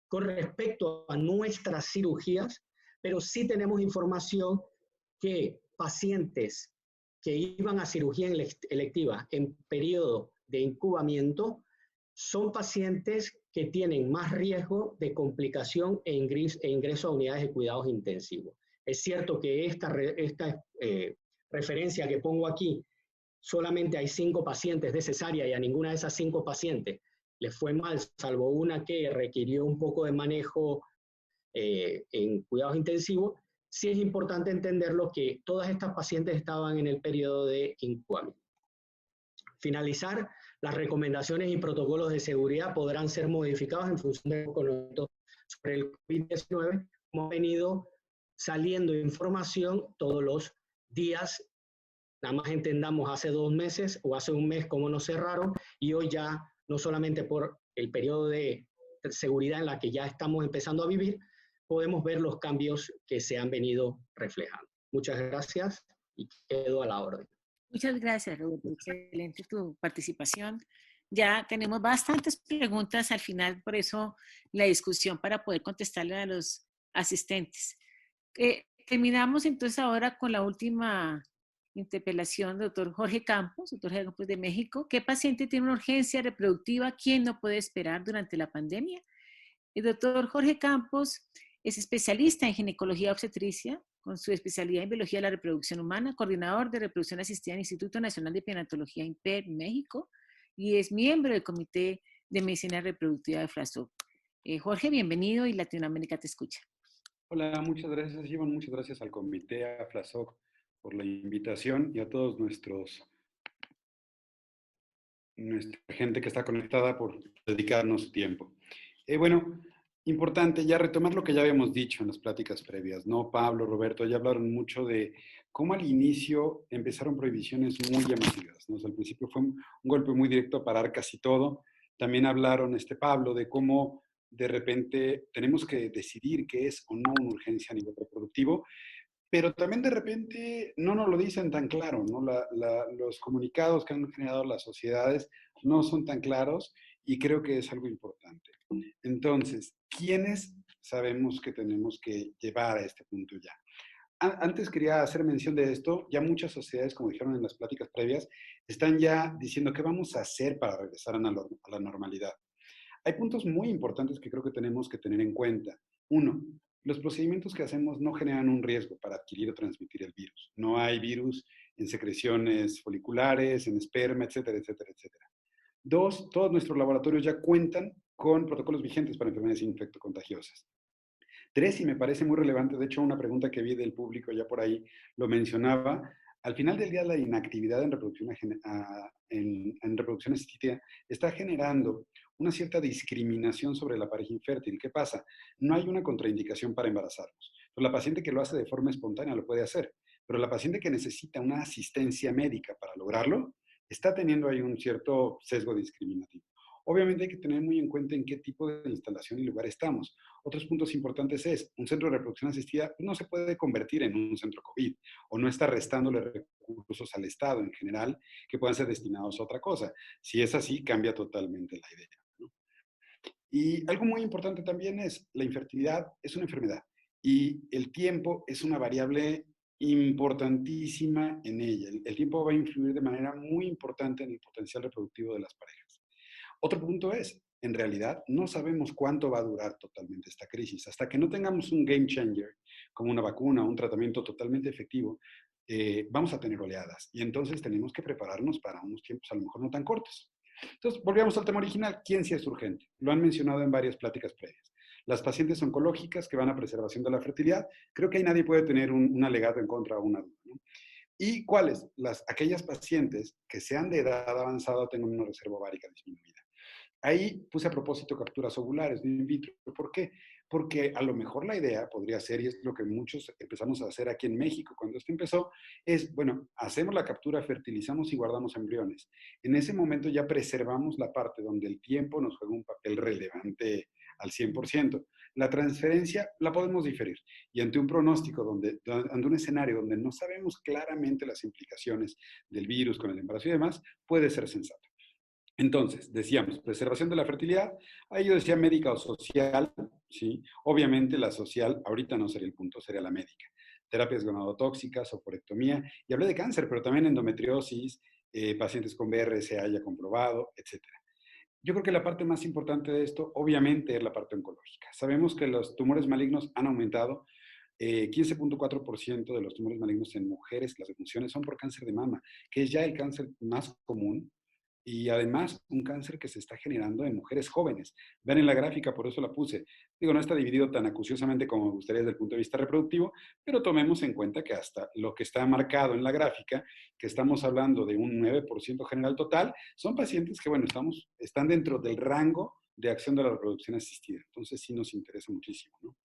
con respecto a nuestras cirugías, pero sí tenemos información que pacientes que iban a cirugía electiva en periodo de incubamiento son pacientes que tienen más riesgo de complicación e ingreso a unidades de cuidados intensivos. Es cierto que esta referencia que pongo aquí, solamente hay 5 pacientes de cesárea y a ninguna de esas 5 pacientes les fue mal, salvo una que requirió un poco de manejo en cuidados intensivos. Sí es importante entenderlo que todas estas pacientes estaban en el periodo de incubamiento. Finalizar, las recomendaciones y protocolos de seguridad podrán ser modificados en función del conocimiento sobre el COVID-19, como ha venido saliendo información todos los días. Nada más entendamos hace 2 meses o hace 1 mes cómo nos cerraron, y hoy ya, no solamente por el periodo de seguridad en la que ya estamos empezando a vivir, podemos ver los cambios que se han venido reflejando. Muchas gracias y quedo a la orden. Muchas gracias, Roberto. Excelente tu participación. Ya tenemos bastantes preguntas al final, por eso la discusión para poder contestarle a los asistentes. Terminamos entonces ahora con la última interpelación del doctor Jorge Campos de México. ¿Qué paciente tiene una urgencia reproductiva? ¿Quién no puede esperar durante la pandemia? El doctor Jorge Campos es especialista en ginecología obstetricia, con su especialidad en biología de la reproducción humana, coordinador de reproducción asistida en el Instituto Nacional de Perinatología INPER, México, y es miembro del Comité de Medicina Reproductiva de FLASOC. Jorge, bienvenido y Latinoamérica te escucha. Hola, muchas gracias, Iván. Muchas gracias al Comité, a FLASOC, por la invitación y a todos nuestra gente que está conectada por dedicarnos su tiempo. Bueno, importante ya retomar lo que ya habíamos dicho en las pláticas previas, ¿no? Pablo, Roberto, ya hablaron mucho de cómo al inicio empezaron prohibiciones muy llamativas, ¿no? O sea, al principio fue un golpe muy directo a parar casi todo. También hablaron, Pablo, de cómo de repente tenemos que decidir qué es o no una urgencia a nivel reproductivo, pero también de repente no nos lo dicen tan claro, ¿no? Los comunicados que han generado las sociedades no son tan claros y creo que es algo importante. Entonces, ¿quiénes sabemos que tenemos que llevar a este punto ya? Antes quería hacer mención de esto. Ya muchas sociedades, como dijeron en las pláticas previas, están ya diciendo qué vamos a hacer para regresar a la normalidad. Hay puntos muy importantes que creo que tenemos que tener en cuenta. Uno, los procedimientos que hacemos no generan un riesgo para adquirir o transmitir el virus. No hay virus en secreciones foliculares, en esperma, etcétera, etcétera, etcétera. Dos, todos nuestros laboratorios ya cuentan con protocolos vigentes para enfermedades infectocontagiosas. Tres, y me parece muy relevante, de hecho una pregunta que vi del público ya por ahí lo mencionaba, al final del día la inactividad en reproducción asistida está generando una cierta discriminación sobre la pareja infértil. ¿Qué pasa? No hay una contraindicación para embarazarnos. Pues la paciente que lo hace de forma espontánea lo puede hacer, pero la paciente que necesita una asistencia médica para lograrlo está teniendo ahí un cierto sesgo discriminativo. Obviamente hay que tener muy en cuenta en qué tipo de instalación y lugar estamos. Otros puntos importantes es, un centro de reproducción asistida no se puede convertir en un centro COVID o no está restándole recursos al Estado en general que puedan ser destinados a otra cosa. Si es así, cambia totalmente la idea, ¿no? Y algo muy importante también es, la infertilidad es una enfermedad y el tiempo es una variable importantísima en ella. El tiempo va a influir de manera muy importante en el potencial reproductivo de las parejas. Otro punto es, en realidad, no sabemos cuánto va a durar totalmente esta crisis. Hasta que no tengamos un game changer, como una vacuna o un tratamiento totalmente efectivo, vamos a tener oleadas. Y entonces tenemos que prepararnos para unos tiempos a lo mejor no tan cortos. Entonces, volvemos al tema original. ¿Quién sí es urgente? Lo han mencionado en varias pláticas previas. Las pacientes oncológicas que van a preservación de la fertilidad, creo que ahí nadie puede tener un alegato en contra o una duda, ¿no? ¿Y cuáles? Aquellas pacientes que sean de edad avanzada o tengan una reserva ovárica disminuida. Ahí puse a propósito capturas ovulares, no in vitro. ¿Por qué? Porque a lo mejor la idea podría ser, y es lo que muchos empezamos a hacer aquí en México cuando esto empezó, es, bueno, hacemos la captura, fertilizamos y guardamos embriones. En ese momento ya preservamos la parte donde el tiempo nos juega un papel relevante al 100%. La transferencia la podemos diferir. Y ante un pronóstico, ante un escenario donde no sabemos claramente las implicaciones del virus con el embarazo y demás, puede ser sensato. Entonces, decíamos, preservación de la fertilidad, ahí yo decía médica o social, ¿sí? Obviamente la social, ahorita no sería el punto, sería la médica. Terapias gonadotóxicas, oophorectomía, y hablé de cáncer, pero también endometriosis, pacientes con BRCA ya comprobado, etc. Yo creo que la parte más importante de esto, obviamente, es la parte oncológica. Sabemos que los tumores malignos han aumentado. 15.4% de los tumores malignos en mujeres, las defunciones son por cáncer de mama, que es ya el cáncer más común y además un cáncer que se está generando en mujeres jóvenes. Vean en la gráfica, por eso la puse. Digo, no está dividido tan acuciosamente como me gustaría desde el punto de vista reproductivo, pero tomemos en cuenta que hasta lo que está marcado en la gráfica, que estamos hablando de un 9% general total, son pacientes que, bueno, están dentro del rango de acción de la reproducción asistida. Entonces sí nos interesa muchísimo, ¿no?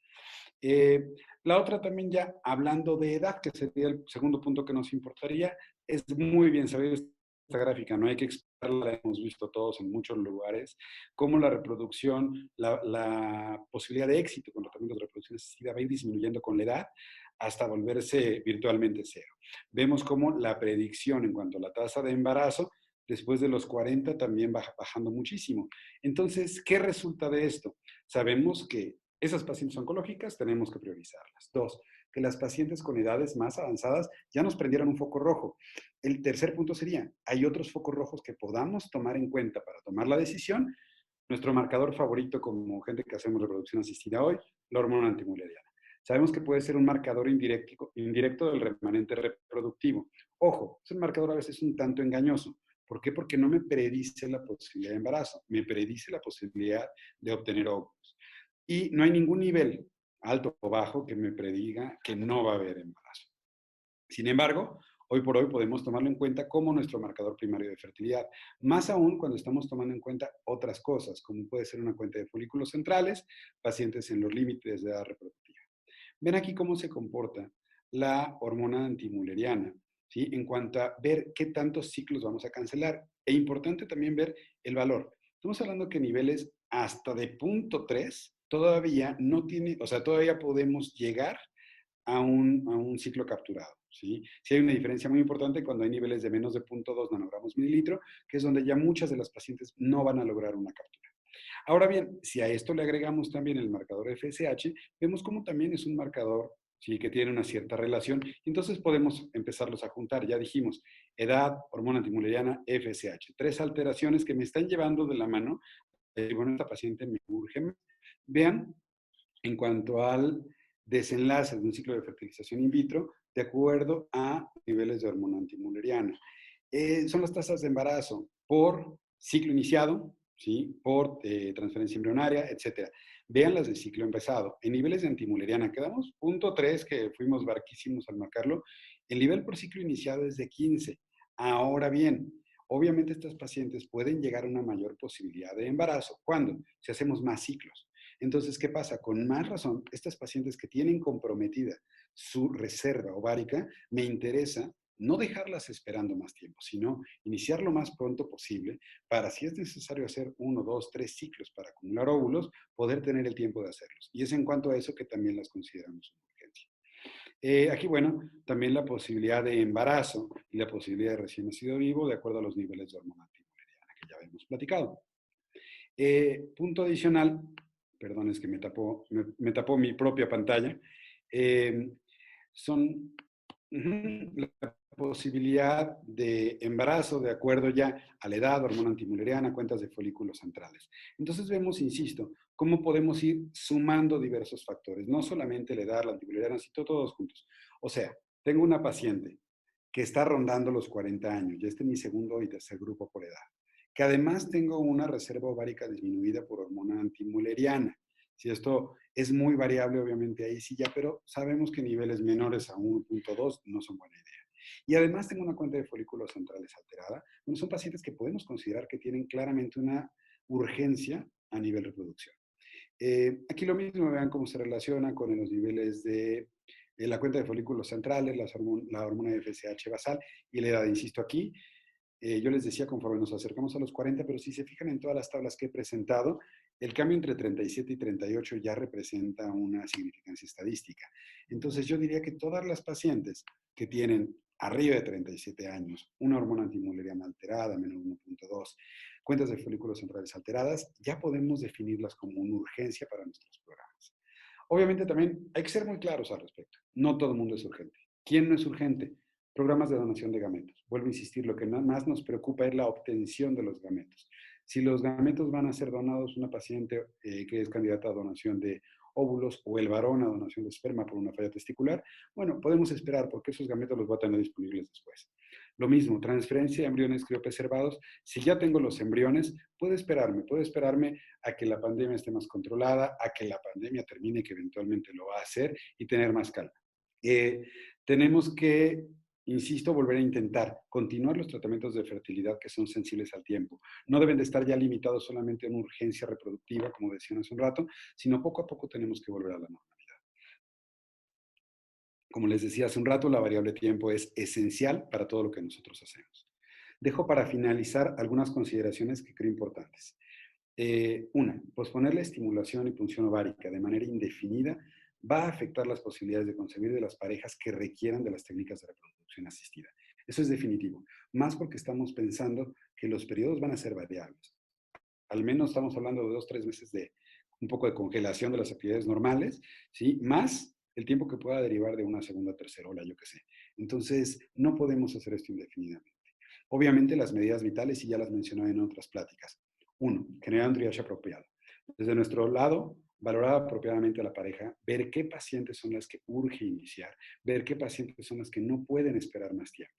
La otra también ya hablando de edad, que sería el segundo punto que nos importaría, es muy bien saber esta gráfica, no hay que explicarla, la hemos visto todos en muchos lugares, cómo la reproducción, la posibilidad de éxito con tratamientos de reproducción asistida va a ir disminuyendo con la edad hasta volverse virtualmente cero. Vemos cómo la predicción en cuanto a la tasa de embarazo después de los 40 también va bajando muchísimo. Entonces, ¿qué resulta de esto? Sabemos que esas pacientes oncológicas tenemos que priorizarlas. 2, que las pacientes con edades más avanzadas ya nos prendieron un foco rojo. El tercer punto sería, hay otros focos rojos que podamos tomar en cuenta para tomar la decisión. Nuestro marcador favorito como gente que hacemos reproducción asistida hoy, la hormona antimuleriana. Sabemos que puede ser un marcador indirecto del remanente reproductivo. Ojo, es un marcador a veces un tanto engañoso. ¿Por qué? Porque no me predice la posibilidad de embarazo, me predice la posibilidad de obtener óvulos. Y no hay ningún nivel, alto o bajo, que me prediga que no va a haber embarazo. Sin embargo, hoy por hoy podemos tomarlo en cuenta como nuestro marcador primario de fertilidad, más aún cuando estamos tomando en cuenta otras cosas, como puede ser una cuenta de folículos centrales, pacientes en los límites de edad reproductiva. Ven aquí cómo se comporta la hormona antimuleriana, ¿sí? En cuanto a ver qué tantos ciclos vamos a cancelar. E importante también ver el valor. Estamos hablando que niveles hasta de 0.3 todavía no tiene, o sea, todavía podemos llegar a un ciclo capturado, ¿sí? Sí hay una diferencia muy importante cuando hay niveles de menos de 0.2 nanogramos mililitro, que es donde ya muchas de las pacientes no van a lograr una captura. Ahora bien, si a esto le agregamos también el marcador FSH, vemos cómo también es un marcador, sí, que tiene una cierta relación, y entonces podemos empezarlos a juntar. Ya dijimos, edad, hormona antimuleriana, FSH. 3 alteraciones que me están llevando de la mano. Bueno, esta paciente me urge. Vean, en cuanto al desenlace de un ciclo de fertilización in vitro, de acuerdo a niveles de hormona antimuleriana. Son las tasas de embarazo por ciclo iniciado, ¿sí? Por transferencia embrionaria, etc. Vean las de ciclo empezado. En niveles de antimuleriana quedamos 0.3, que fuimos barquísimos al marcarlo. El nivel por ciclo iniciado es de 15. Ahora bien, obviamente estas pacientes pueden llegar a una mayor posibilidad de embarazo. ¿Cuándo? Si hacemos más ciclos. Entonces, ¿qué pasa? Con más razón, estas pacientes que tienen comprometida su reserva ovárica, me interesa no dejarlas esperando más tiempo, sino iniciar lo más pronto posible para, si es necesario hacer 1, 2, 3 ciclos para acumular óvulos, poder tener el tiempo de hacerlos. Y es en cuanto a eso que también las consideramos una urgencia. Aquí, bueno, también la posibilidad de embarazo y la posibilidad de recién nacido vivo de acuerdo a los niveles de hormona antimuleriana que ya habíamos platicado. Punto adicional, perdón, es que me tapó mi propia pantalla, son la posibilidad de embarazo de acuerdo ya a la edad, hormona antimuleriana, cuentas de folículos centrales. Entonces vemos, insisto, cómo podemos ir sumando diversos factores, no solamente la edad, la antimuleriana, sino todos juntos. O sea, tengo una paciente que está rondando los 40 años, ya está en mi segundo y tercer grupo por edad, que además tengo una reserva ovárica disminuida por hormona antimuleriana. Si esto es muy variable, obviamente ahí sí ya, pero sabemos que niveles menores a 1.2 no son buena idea. Y además tengo una cuenta de folículos centrales alterada. Bueno, son pacientes que podemos considerar que tienen claramente urgencia a nivel reproducción. Aquí lo mismo, vean cómo se relaciona con los niveles de la cuenta de folículos centrales, la hormona FSH basal y la edad. Insisto aquí, yo les decía conforme nos acercamos a los 40, pero si se fijan en todas las tablas que he presentado, el cambio entre 37 y 38 ya representa una significancia estadística. Entonces yo diría que todas las pacientes que tienen arriba de 37 años, una hormona antimuleriana alterada, menos 1.2, cuentas de folículos centrales alteradas, ya podemos definirlas como una urgencia para nuestros programas. Obviamente también hay que ser muy claros al respecto. No todo el mundo es urgente. ¿Quién no es urgente? Programas de donación de gametos. Vuelvo a insistir, lo que más nos preocupa es la obtención de los gametos. Si los gametos van a ser donados, una paciente que es candidata a donación de óvulos o el varón a donación de esperma por una falla testicular, bueno, podemos esperar porque esos gametos los va a tener disponibles después. Lo mismo, transferencia de embriones criopreservados. Si ya tengo los embriones, puedo esperarme a que la pandemia esté más controlada, a que la pandemia termine, que eventualmente lo va a hacer, y tener más calma. Tenemos que, insisto, volver a intentar continuar los tratamientos de fertilidad que son sensibles al tiempo. No deben de estar ya limitados solamente a una urgencia reproductiva, como decían hace un rato, sino poco a poco tenemos que volver a la normalidad. Como les decía hace un rato, la variable tiempo es esencial para todo lo que nosotros hacemos. Dejo para finalizar algunas consideraciones que creo importantes. Una, posponer la estimulación y punción ovárica de manera indefinida va a afectar las posibilidades de concebir de las parejas que requieran de las técnicas de reproducción asistida. Eso es definitivo, más porque estamos pensando que los periodos van a ser variables. Al menos estamos hablando de 2 o 3 meses de un poco de congelación de las actividades normales, ¿sí? Más el tiempo que pueda derivar de una segunda o tercera ola, yo qué sé. Entonces, no podemos hacer esto indefinidamente. Obviamente, las medidas vitales, y ya las mencioné en otras pláticas. 1, generar un triaje apropiado. Desde nuestro lado, valorar apropiadamente a la pareja, ver qué pacientes son las que urge iniciar, ver qué pacientes son las que no pueden esperar más tiempo.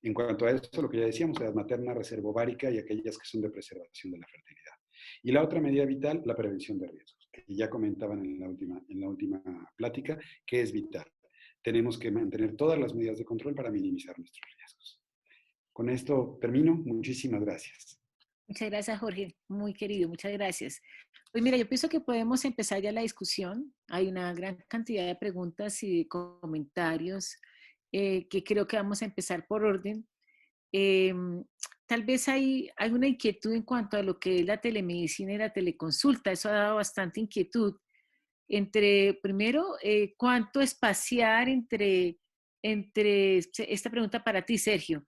En cuanto a esto, lo que ya decíamos, edad materna, reserva ovárica y aquellas que son de preservación de la fertilidad. Y la otra medida vital, la prevención de riesgos, que ya comentaban en la última plática, que es vital. Tenemos que mantener todas las medidas de control para minimizar nuestros riesgos. Con esto termino. Muchísimas gracias. Muchas gracias, Jorge. Muy querido, muchas gracias. Pues mira, yo pienso que podemos empezar ya la discusión. Hay una gran cantidad de preguntas y de comentarios que creo que vamos a empezar por orden. Tal vez hay una inquietud en cuanto a lo que es la telemedicina y la teleconsulta. Eso ha dado bastante inquietud. Primero, ¿cuánto espaciar entre esta pregunta para ti, Sergio?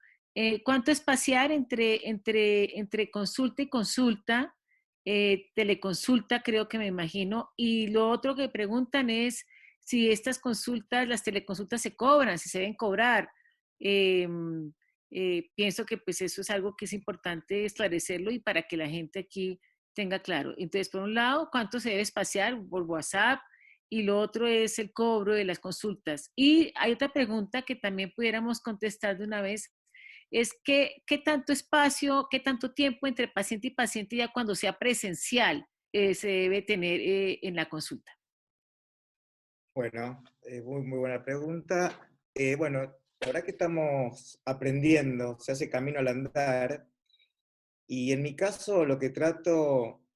¿Cuánto espaciar entre consulta y consulta? Teleconsulta, creo que me imagino. Y lo otro que preguntan es si estas consultas, las teleconsultas se cobran, si se deben cobrar. Pienso que pues eso es algo que es importante esclarecerlo y para que la gente aquí tenga claro. Entonces, por un lado, ¿cuánto se debe espaciar por WhatsApp? Y lo otro es el cobro de las consultas. Y hay otra pregunta que también pudiéramos contestar de una vez, es qué tanto espacio, qué tanto tiempo entre paciente y paciente ya cuando sea presencial se debe tener en la consulta. Bueno, muy buena pregunta. Bueno, la verdad que estamos aprendiendo, se hace camino al andar, y en mi caso lo que trato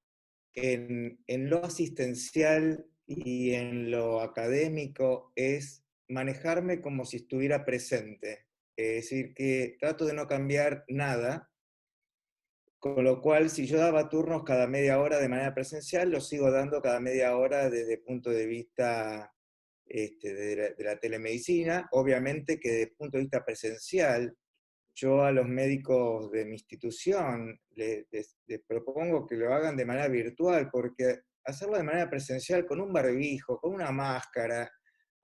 en lo asistencial y en lo académico es manejarme como si estuviera presente. Es decir, que trato de no cambiar nada, con lo cual si yo daba turnos cada media hora de manera presencial, los sigo dando cada media hora desde el punto de vista de la telemedicina. Obviamente que desde el punto de vista presencial, yo a los médicos de mi institución les propongo que lo hagan de manera virtual, porque hacerlo de manera presencial con un barbijo, con una máscara,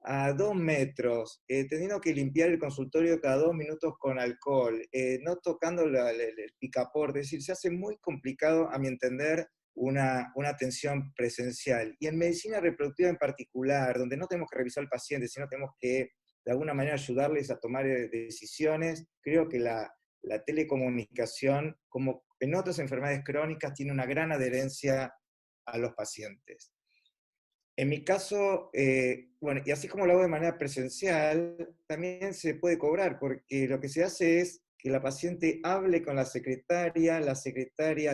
a 2 metros, teniendo que limpiar el consultorio cada 2 minutos con alcohol, no tocando el picaporte, es decir, se hace muy complicado, a mi entender, una atención presencial. Y en medicina reproductiva en particular, donde no tenemos que revisar al paciente, sino tenemos que de alguna manera ayudarles a tomar decisiones, creo que la telecomunicación, como en otras enfermedades crónicas, tiene una gran adherencia a los pacientes. En mi caso, bueno, y así como lo hago de manera presencial, también se puede cobrar, porque lo que se hace es que la paciente hable con la secretaria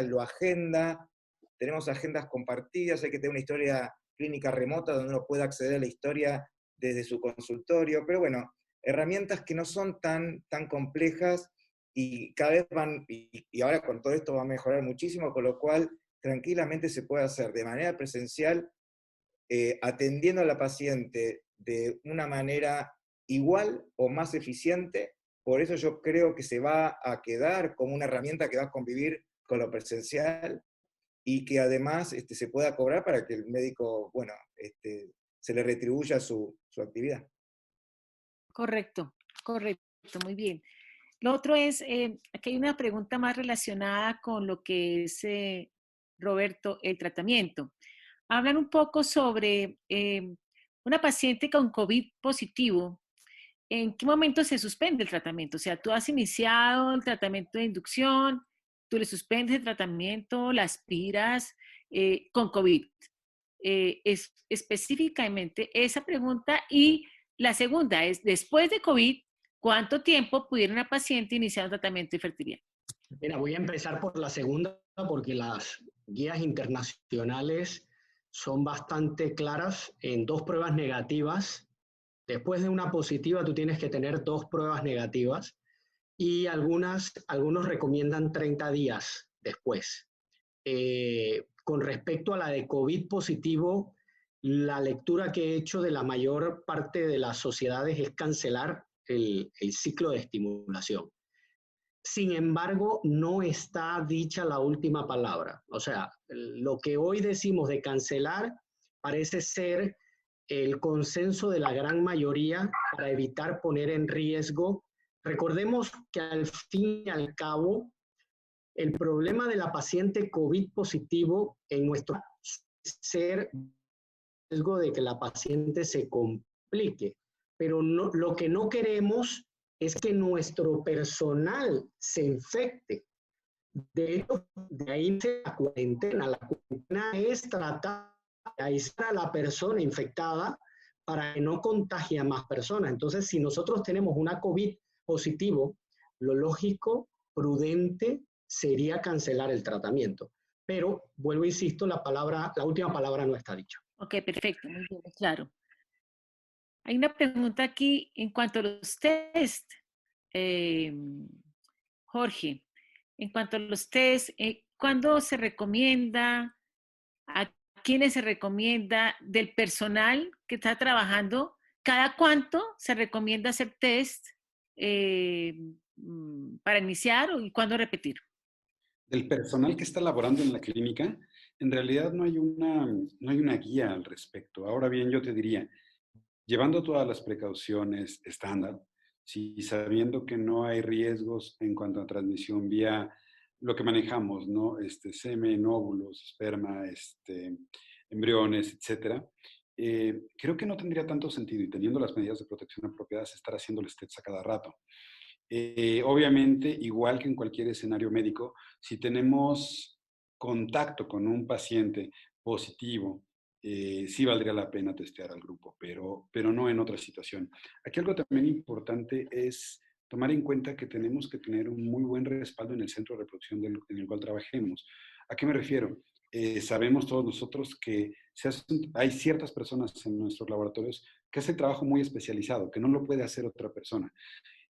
lo agenda, tenemos agendas compartidas, hay que tener una historia clínica remota donde uno pueda acceder a la historia desde su consultorio, pero bueno, herramientas que no son tan complejas y cada vez y ahora con todo esto va a mejorar muchísimo, con lo cual tranquilamente se puede hacer de manera presencial, atendiendo a la paciente de una manera igual o más eficiente. Por eso yo creo que se va a quedar como una herramienta que va a convivir con lo presencial y que además se pueda cobrar para que el médico, bueno, se le retribuya su actividad. Correcto, correcto, muy bien. Lo otro es, aquí hay una pregunta más relacionada con lo que es, Roberto, el tratamiento. Hablan un poco sobre una paciente con COVID positivo. ¿En qué momento se suspende el tratamiento? O sea, tú has iniciado el tratamiento de inducción, tú le suspendes el tratamiento, la aspiras con COVID. Es específicamente esa pregunta. Y la segunda es, después de COVID, ¿cuánto tiempo pudiera una paciente iniciar un tratamiento de fertilidad? Mira, voy a empezar por la segunda porque las guías internacionales son bastante claras en 2 pruebas negativas. Después de una positiva, tú tienes que tener 2 pruebas negativas y algunos recomiendan 30 días después. Con respecto a la de COVID positivo, la lectura que he hecho de la mayor parte de las sociedades es cancelar el ciclo de estimulación. Sin embargo, no está dicha la última palabra. O sea, lo que hoy decimos de cancelar parece ser el consenso de la gran mayoría para evitar poner en riesgo. Recordemos que al fin y al cabo, el problema de la paciente COVID positivo en nuestro ser riesgo de que la paciente se complique, pero no, lo que no queremos es que nuestro personal se infecte. De hecho, de ahí la cuarentena. La cuarentena es tratar de aislar a la persona infectada para que no contagie a más personas. Entonces, si nosotros tenemos una COVID positivo, lo lógico, prudente, sería cancelar el tratamiento. Pero, vuelvo e insisto, la última palabra no está dicha. Ok, perfecto, muy bien, claro. Hay una pregunta aquí en cuanto a los test, Jorge. En cuanto a los test, ¿cuándo se recomienda? ¿A quiénes se recomienda? Del personal que está trabajando, ¿cada cuánto se recomienda hacer test para iniciar y cuándo repetir? Del personal que está laborando en la clínica, en realidad no hay una guía al respecto. Ahora bien, yo te diría, llevando todas las precauciones estándar, si sabiendo que no hay riesgos en cuanto a transmisión vía lo que manejamos, ¿no? Semen, óvulos, esperma, embriones, etcétera, creo que no tendría tanto sentido, y teniendo las medidas de protección apropiadas, estar haciéndoles tests a cada rato. Obviamente, igual que en cualquier escenario médico, si tenemos contacto con un paciente positivo, sí valdría la pena testear al grupo, pero no en otra situación. Aquí algo también importante es tomar en cuenta que tenemos que tener un muy buen respaldo en el centro de reproducción en el cual trabajemos. ¿A qué me refiero? Sabemos todos nosotros que hay ciertas personas en nuestros laboratorios que hacen trabajo muy especializado, que no lo puede hacer otra persona.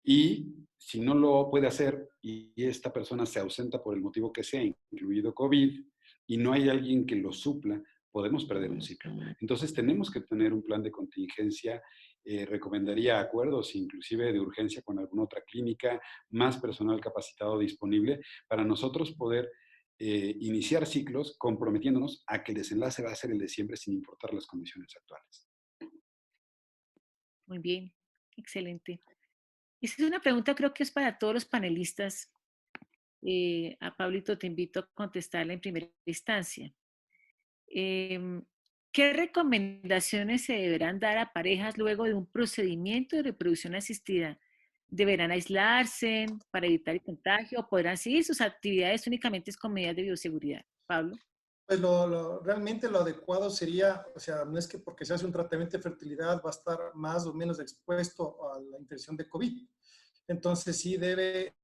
Y si no lo puede hacer y esta persona se ausenta por el motivo que sea, incluido COVID, y no hay alguien que lo supla, podemos perder un ciclo. Entonces tenemos que tener un plan de contingencia. Recomendaría acuerdos inclusive de urgencia con alguna otra clínica, más personal capacitado disponible para nosotros poder iniciar ciclos comprometiéndonos a que el desenlace va a ser el de siempre sin importar las condiciones actuales. Muy bien, excelente. Esa es una pregunta, creo que es para todos los panelistas. A Pablito te invito a contestarla en primera instancia. ¿Qué recomendaciones se deberán dar a parejas luego de un procedimiento de reproducción asistida? ¿Deberán aislarse para evitar el contagio o podrán seguir sus actividades únicamente con medidas de bioseguridad? Pablo. Pues realmente lo adecuado sería, o sea, no es que porque se hace un tratamiento de fertilidad va a estar más o menos expuesto a la infección de COVID. Entonces sí debe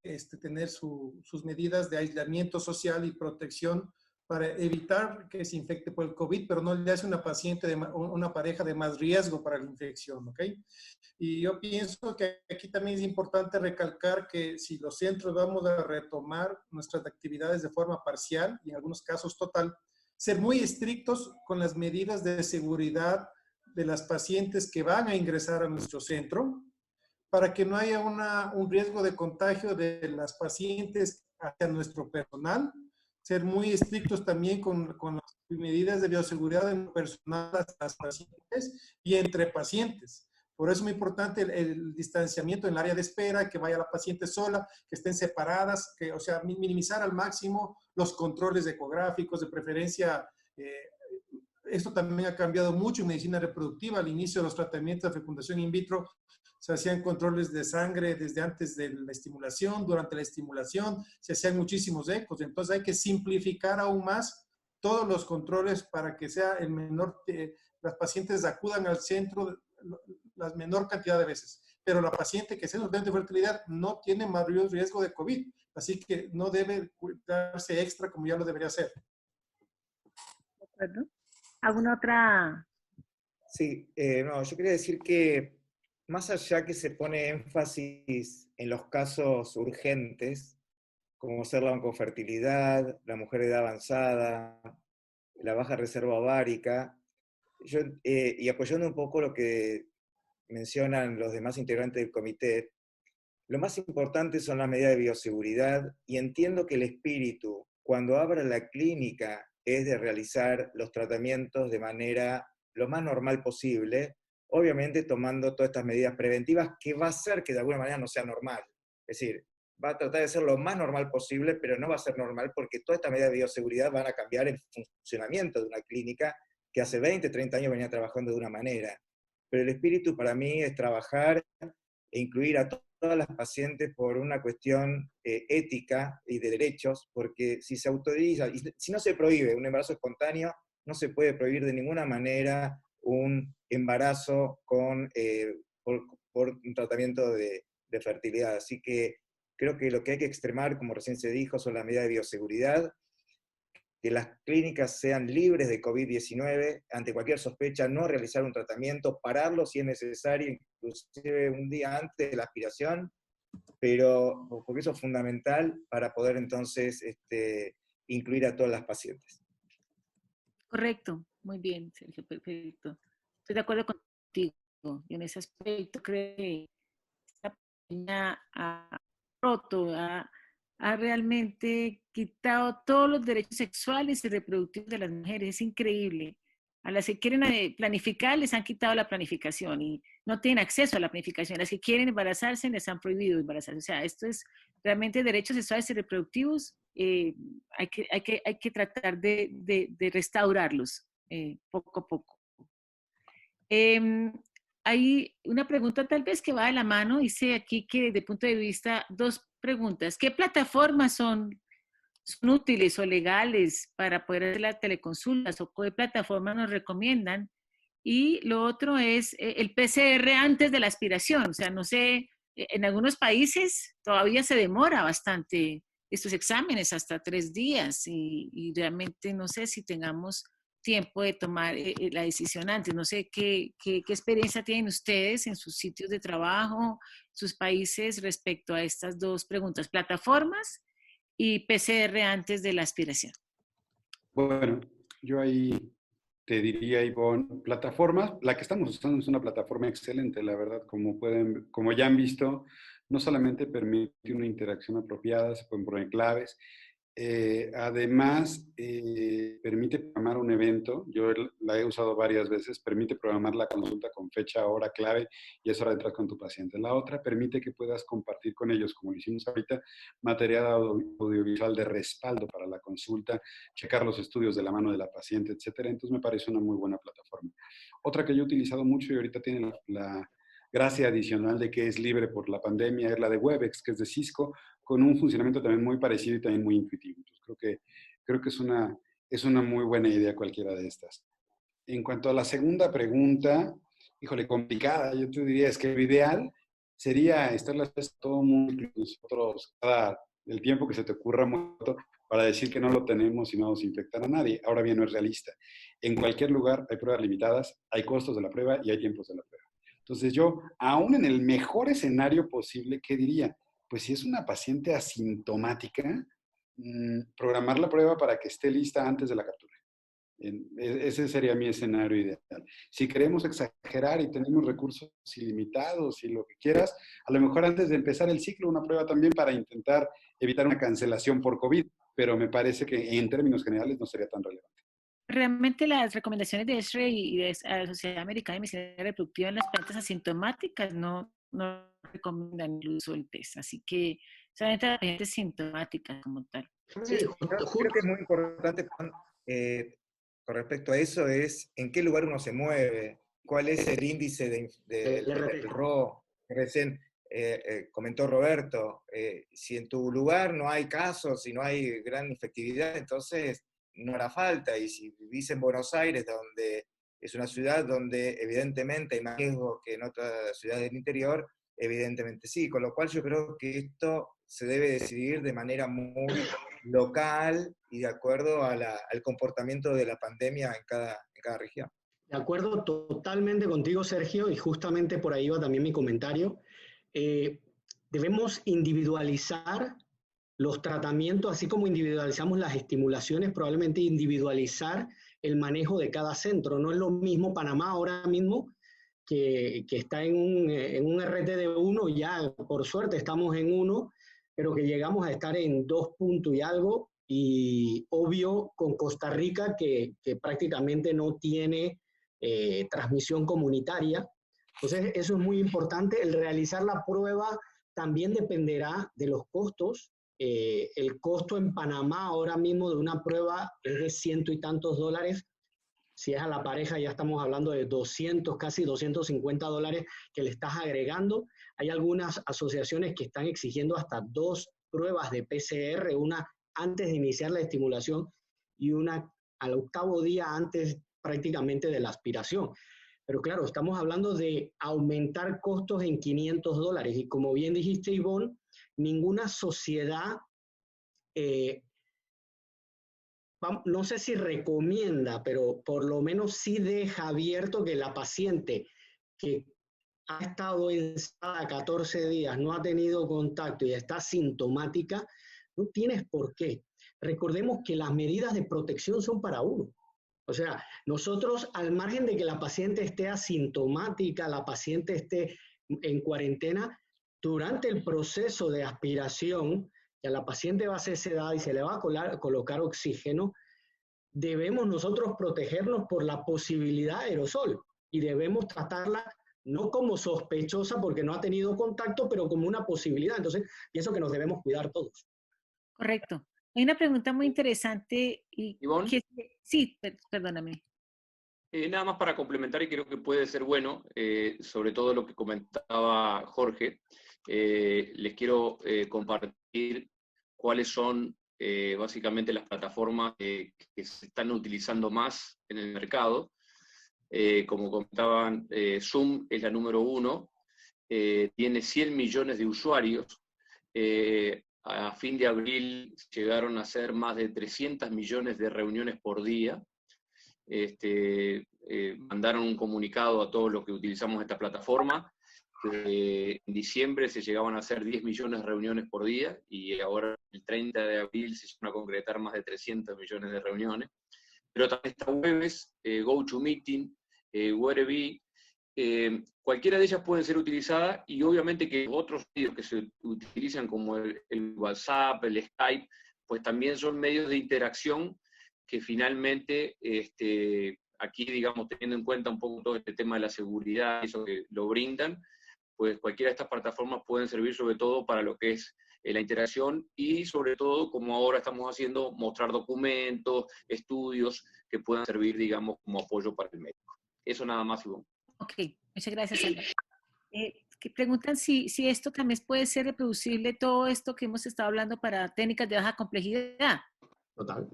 tener sus medidas de aislamiento social y protección para evitar que se infecte por el COVID, pero no le hace una pareja de más riesgo para la infección, ¿ok? Y yo pienso que aquí también es importante recalcar que si los centros vamos a retomar nuestras actividades de forma parcial y en algunos casos total, ser muy estrictos con las medidas de seguridad de las pacientes que van a ingresar a nuestro centro, para que no haya un riesgo de contagio de las pacientes hacia nuestro personal, ser muy estrictos también con las medidas de bioseguridad en personal a las pacientes y entre pacientes. Por eso es muy importante el distanciamiento en el área de espera, que vaya la paciente sola, que estén separadas, o sea, minimizar al máximo los controles ecográficos, de preferencia. Esto también ha cambiado mucho en medicina reproductiva. Al inicio de los tratamientos de fecundación in vitro se hacían controles de sangre desde antes de la estimulación, durante la estimulación, se hacían muchísimos ecos. Entonces hay que simplificar aún más todos los controles para que sea el menor, las pacientes acudan al centro la menor cantidad de veces. Pero la paciente que sea en de fertilidad no tiene mayor riesgo de COVID, así que no debe cuidarse extra como ya lo debería hacer. ¿De acuerdo? ¿Alguna otra? Sí, no, yo quería decir que más allá que se pone énfasis en los casos urgentes, como ser la oncofertilidad, la mujer de edad avanzada, la baja reserva ovárica, y apoyando un poco lo que mencionan los demás integrantes del comité, lo más importante son las medidas de bioseguridad, y entiendo que el espíritu, cuando abra la clínica, es de realizar los tratamientos de manera lo más normal posible, obviamente tomando todas estas medidas preventivas, que va a hacer que de alguna manera no sea normal. Es decir, va a tratar de ser lo más normal posible, pero no va a ser normal porque todas estas medidas de bioseguridad van a cambiar el funcionamiento de una clínica que hace 20, 30 años venía trabajando de una manera. Pero el espíritu para mí es trabajar e incluir a todas las pacientes por una cuestión ética y de derechos, porque si se autoriza, y si no se prohíbe un embarazo espontáneo, no se puede prohibir de ninguna manera un embarazo por un tratamiento de fertilidad. Así que creo que lo que hay que extremar, como recién se dijo, son las medidas de bioseguridad, que las clínicas sean libres de COVID-19, ante cualquier sospecha, no realizar un tratamiento, pararlo si es necesario, inclusive un día antes de la aspiración, pero porque eso es fundamental para poder entonces incluir a todas las pacientes. Correcto, muy bien, Sergio, perfecto. Estoy de acuerdo contigo. Y en ese aspecto creo que esta pandemia ha roto, ha realmente quitado todos los derechos sexuales y reproductivos de las mujeres. Es increíble. A las que quieren planificar les han quitado la planificación y no tienen acceso a la planificación. Las que quieren embarazarse les han prohibido embarazarse. O sea, esto es realmente derechos sexuales y reproductivos. Hay que tratar de restaurarlos poco a poco. Hay una pregunta tal vez que va de la mano. Dice aquí que desde el punto de vista, dos preguntas. ¿Qué plataformas son útiles o legales para poder hacer las teleconsultas o qué plataformas nos recomiendan? Y lo otro es el PCR antes de la aspiración. O sea, no sé, en algunos países todavía se demora bastante estos exámenes, hasta 3 días, y realmente no sé si tengamos tiempo de tomar la decisión antes. No sé qué experiencia tienen ustedes en sus sitios de trabajo, sus países respecto a estas dos preguntas, plataformas y PCR antes de la aspiración. Bueno, yo ahí te diría, Ivonne, plataformas, la que estamos usando es una plataforma excelente, la verdad, como ya han visto, no solamente permite una interacción apropiada, se pueden poner claves, además permite programar un evento, yo la he usado varias veces, permite programar la consulta con fecha, hora clave y es hora de entrar con tu paciente. La otra permite que puedas compartir con ellos, como lo hicimos ahorita, material audiovisual de respaldo para la consulta, checar los estudios de la mano de la paciente, etcétera. Entonces me parece una muy buena plataforma. Otra que yo he utilizado mucho y ahorita tiene la gracia adicional de que es libre por la pandemia es la de Webex, que es de Cisco, con un funcionamiento también muy parecido y también muy intuitivo. Entonces creo que es una muy buena idea cualquiera de estas. En cuanto a la segunda pregunta, híjole, complicada, yo te diría, es que lo ideal sería estar las veces todo el mundo, nosotros, el tiempo que se te ocurra mucho, para decir que no lo tenemos y no vamos a infectar a nadie. Ahora bien, no es realista. En cualquier lugar hay pruebas limitadas, hay costos de la prueba y hay tiempos de la prueba. Entonces yo, aún en el mejor escenario posible, ¿qué diría? Pues si es una paciente asintomática, programar la prueba para que esté lista antes de la captura. Ese sería mi escenario ideal. Si queremos exagerar y tenemos recursos ilimitados y lo que quieras, a lo mejor antes de empezar el ciclo, una prueba también para intentar evitar una cancelación por COVID, pero me parece que en términos generales no sería tan relevante. Realmente las recomendaciones de ESRE y de la Sociedad Americana de Medicina Reproductiva en las plantas asintomáticas no recomiendan el uso del test, así que solamente las pacientes sintomáticas como tal. Sí, Yo creo que es muy importante con respecto a eso es en qué lugar uno se mueve, cuál es el índice del RO, que recién comentó Roberto. Si en tu lugar no hay casos, si no hay gran efectividad, entonces no hará falta. Y si vivís en Buenos Aires, donde es una ciudad donde evidentemente hay más riesgo que en otras ciudades del interior, evidentemente sí. Con lo cual yo creo que esto se debe decidir de manera muy local y de acuerdo al comportamiento de la pandemia en cada región. De acuerdo totalmente contigo, Sergio, y justamente por ahí va también mi comentario. Debemos individualizar los tratamientos, así como individualizamos las estimulaciones, probablemente individualizar el manejo de cada centro. No es lo mismo Panamá ahora mismo, que está en un RT de 1, ya por suerte estamos en 1, pero que llegamos a estar en 2 puntos y algo, y obvio con Costa Rica, que prácticamente no tiene transmisión comunitaria. Entonces, eso es muy importante. El realizar la prueba también dependerá de los costos. El costo en Panamá ahora mismo de una prueba es de $100 y tantos. Si es a la pareja, ya estamos hablando de 200, casi $250 que le estás agregando. Hay algunas asociaciones que están exigiendo hasta 2 pruebas de PCR, una antes de iniciar la estimulación y una al 8º día antes prácticamente de la aspiración. Pero claro, estamos hablando de aumentar costos en $500. Y como bien dijiste, Ivonne, ninguna sociedad no sé si recomienda, pero por lo menos sí deja abierto que la paciente que ha estado ensayada 14 días, no ha tenido contacto y está sintomática, no tienes por qué. Recordemos que las medidas de protección son para uno. O sea, nosotros, al margen de que la paciente esté asintomática, la paciente esté en cuarentena, durante el proceso de aspiración, que a la paciente va a ser sedada y se le va a colocar oxígeno, debemos nosotros protegernos por la posibilidad de aerosol y debemos tratarla no como sospechosa porque no ha tenido contacto, pero como una posibilidad. Entonces, pienso que nos debemos cuidar todos. Correcto. Hay una pregunta muy interesante y ¿Ivonne? sí, perdóname. Nada más para complementar, y creo que puede ser bueno, sobre todo lo que comentaba Jorge, les quiero compartir cuáles son básicamente las plataformas que se están utilizando más en el mercado. Como comentaban, Zoom es la número 1, tiene 100 millones de usuarios. A fin de abril llegaron a ser más de 300 millones de reuniones por día. Mandaron un comunicado a todos los que utilizamos esta plataforma. En diciembre se llegaban a hacer 10 millones de reuniones por día y ahora el 30 de abril se van a concretar más de 300 millones de reuniones. Pero también está Webex, GoToMeeting, Werevi, cualquiera de ellas pueden ser utilizadas y obviamente que otros medios que se utilizan como el WhatsApp, el Skype, pues también son medios de interacción que finalmente, aquí, digamos, teniendo en cuenta un poco todo este tema de la seguridad, eso que lo brindan, pues cualquiera de estas plataformas pueden servir sobre todo para lo que es la interacción y sobre todo, como ahora estamos haciendo, mostrar documentos, estudios que puedan servir, digamos, como apoyo para el médico. Eso nada más, Ivonne. Ok, muchas gracias, Alba. Que preguntan si esto también puede ser reproducible, todo esto que hemos estado hablando para técnicas de baja complejidad. Total.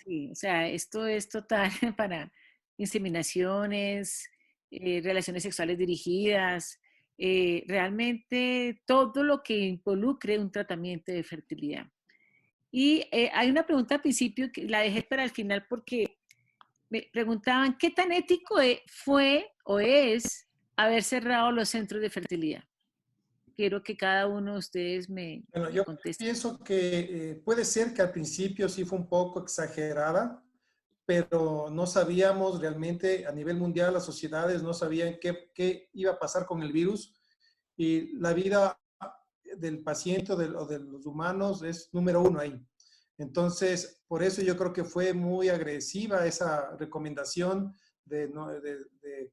Sí, o sea, esto es total para inseminaciones, relaciones sexuales dirigidas, realmente todo lo que involucre un tratamiento de fertilidad. Y hay una pregunta al principio que la dejé para el final porque me preguntaban qué tan ético fue o es haber cerrado los centros de fertilidad. Quiero que cada uno de ustedes me Yo conteste. pienso que puede ser que al principio sí fue un poco exagerada, pero no sabíamos realmente a nivel mundial, las sociedades no sabían qué iba a pasar con el virus y la vida del paciente o de los humanos es número uno ahí. Entonces, por eso yo creo que fue muy agresiva esa recomendación de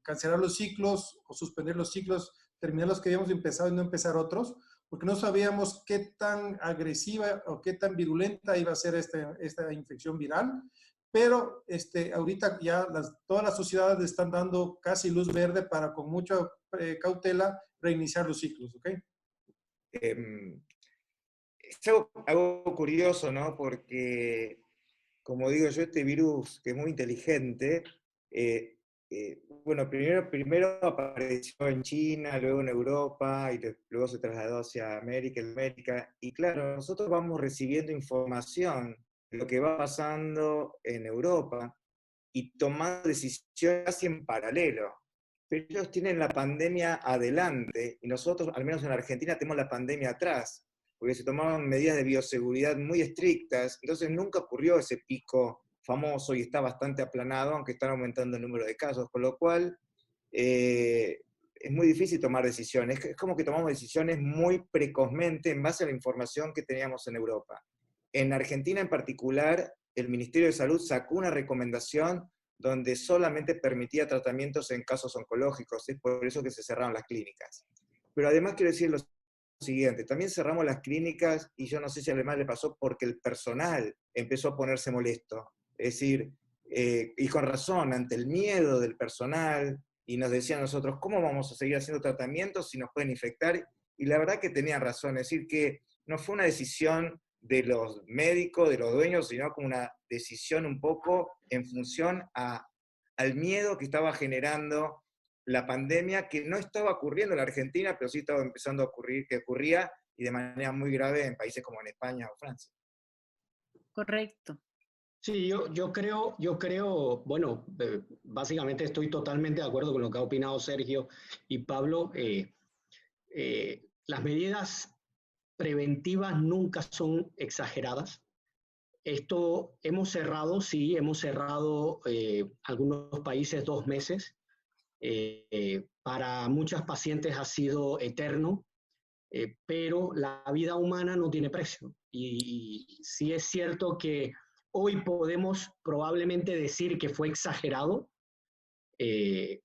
cancelar los ciclos o suspender los ciclos, terminar los que habíamos empezado y no empezar otros, porque no sabíamos qué tan agresiva o qué tan virulenta iba a ser esta infección viral. Pero ahorita ya todas las sociedades le están dando casi luz verde para con mucha cautela reiniciar los ciclos, ¿ok? Es algo curioso, ¿no? Porque, como digo yo, este virus que es muy inteligente, bueno, primero apareció en China, luego en Europa, y luego se trasladó hacia América, y claro, nosotros vamos recibiendo información de lo que va pasando en Europa, y tomando decisiones casi en paralelo. Pero ellos tienen la pandemia adelante, y nosotros, al menos en Argentina, tenemos la pandemia atrás, porque se tomaban medidas de bioseguridad muy estrictas, entonces nunca ocurrió ese pico famoso y está bastante aplanado, aunque están aumentando el número de casos, con lo cual es muy difícil tomar decisiones. Es como que tomamos decisiones muy precozmente en base a la información que teníamos en Europa. En Argentina en particular, el Ministerio de Salud sacó una recomendación donde solamente permitía tratamientos en casos oncológicos, es por eso que se cerraron las clínicas. Pero además quiero decir lo siguiente, también cerramos las clínicas, y yo no sé si además le pasó porque el personal empezó a ponerse molesto, es decir, y con razón, ante el miedo del personal, y nos decían a nosotros, ¿cómo vamos a seguir haciendo tratamientos si nos pueden infectar? Y la verdad que tenían razón, es decir, que no fue una decisión de los médicos, de los dueños, sino como una decisión un poco en función al miedo que estaba generando la pandemia, que no estaba ocurriendo en la Argentina, pero sí estaba empezando a ocurrir, que ocurría, y de manera muy grave en países como en España o Francia. Correcto. Sí, yo creo, bueno, básicamente estoy totalmente de acuerdo con lo que ha opinado Sergio y Pablo. Las medidas preventivas nunca son exageradas. Esto hemos cerrado algunos países 2 meses. Para muchas pacientes ha sido eterno, pero la vida humana no tiene precio. Y sí es cierto que hoy podemos probablemente decir que fue exagerado el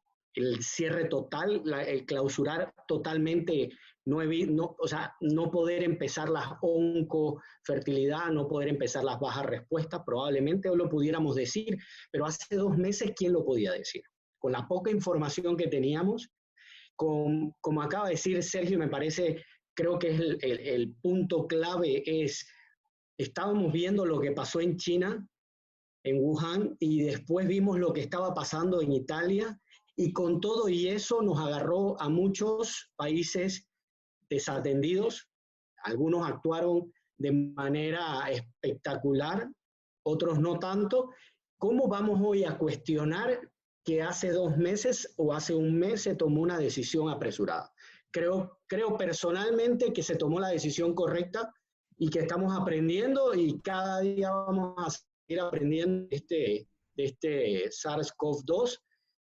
cierre total, el clausurar totalmente, no poder empezar las oncofertilidad, no poder empezar las bajas respuestas, probablemente hoy lo pudiéramos decir, pero hace 2 meses, ¿quién lo podía decir? Con la poca información que teníamos, como acaba de decir Sergio, me parece, creo que es el punto clave, estábamos viendo lo que pasó en China, en Wuhan, y después vimos lo que estaba pasando en Italia, y con todo y eso nos agarró a muchos países desatendidos. Algunos actuaron de manera espectacular, otros no tanto. ¿Cómo vamos hoy a cuestionar que hace 2 meses o hace 1 mes se tomó una decisión apresurada? Creo personalmente que se tomó la decisión correcta y que estamos aprendiendo, y cada día vamos a seguir aprendiendo de este SARS-CoV-2,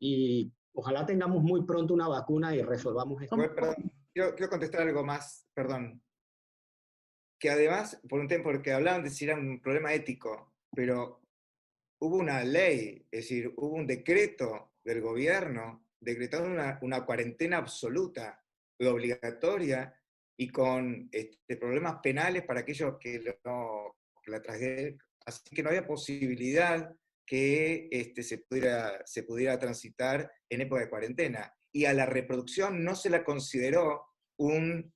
y ojalá tengamos muy pronto una vacuna y resolvamos esto. Perdón, quiero contestar algo más, perdón. Que además, porque hablaban de si era un problema ético, pero hubo una ley, es decir, hubo un decreto del gobierno decretando una cuarentena absoluta y obligatoria, y con problemas penales para aquellos que la trajeron. Así que no había posibilidad que se pudiera transitar en época de cuarentena. Y a la reproducción no se la consideró un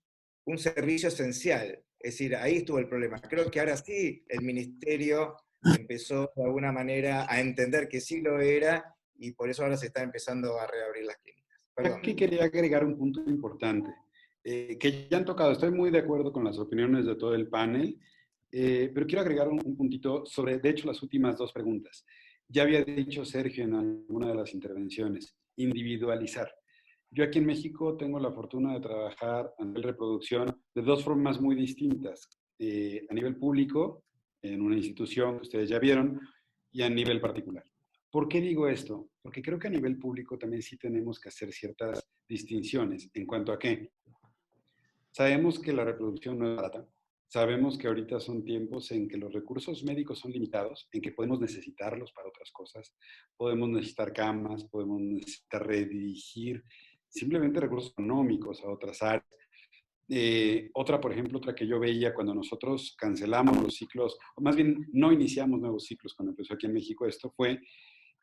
servicio esencial. Es decir, ahí estuvo el problema. Creo que ahora sí el ministerio empezó de alguna manera a entender que sí lo era, y por eso ahora se está empezando a reabrir las clínicas. Perdón. Aquí quería agregar un punto importante, que ya han tocado. Estoy muy de acuerdo con las opiniones de todo el panel, Pero quiero agregar un puntito sobre, de hecho, las últimas dos preguntas. Ya había dicho Sergio en alguna de las intervenciones, individualizar. Yo aquí en México tengo la fortuna de trabajar a nivel reproducción de dos formas muy distintas. A nivel público, en una institución que ustedes ya vieron, y a nivel particular. ¿Por qué digo esto? Porque creo que a nivel público también sí tenemos que hacer ciertas distinciones en cuanto a qué. Sabemos que la reproducción no es barata. Sabemos que ahorita son tiempos en que los recursos médicos son limitados, en que podemos necesitarlos para otras cosas. Podemos necesitar camas, podemos necesitar redirigir simplemente recursos económicos a otras áreas. Otra, por ejemplo, otra que yo veía cuando nosotros cancelamos los ciclos, o más bien no iniciamos nuevos ciclos cuando empezó aquí en México esto, fue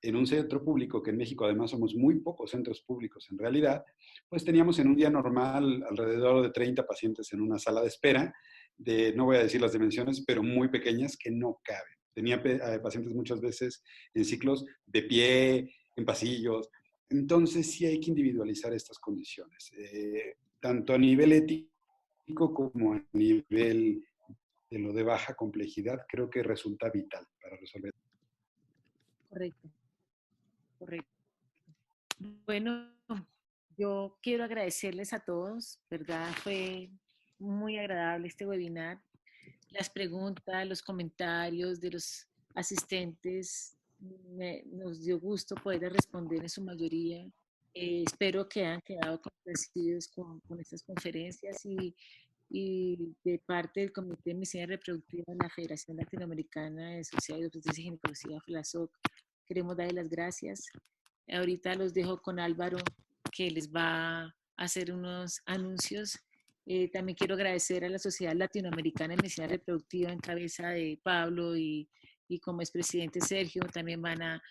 en un centro público, que en México además somos muy pocos centros públicos en realidad, pues teníamos en un día normal alrededor de 30 pacientes en una sala de espera, de, no voy a decir las dimensiones, pero muy pequeñas que no caben. Tenía pacientes muchas veces en ciclos de pie, en pasillos. Entonces sí hay que individualizar estas condiciones, tanto a nivel ético como a nivel de lo de baja complejidad, creo que resulta vital para resolver. Correcto, correcto. Bueno, yo quiero agradecerles a todos, ¿verdad? Fue muy agradable este webinar. Las preguntas, los comentarios de los asistentes, nos dio gusto poder responder en su mayoría. Espero que hayan quedado complacidos con estas conferencias y de parte del Comité de Medicina Reproductiva de la Federación Latinoamericana de Sociedad de Obstetricia y Ginecología, FLASOC, queremos darles las gracias. Ahorita los dejo con Álvaro, que les va a hacer unos anuncios. También quiero agradecer a la Sociedad Latinoamericana de Medicina Reproductiva en cabeza de Pablo y como expresidente Sergio, también van a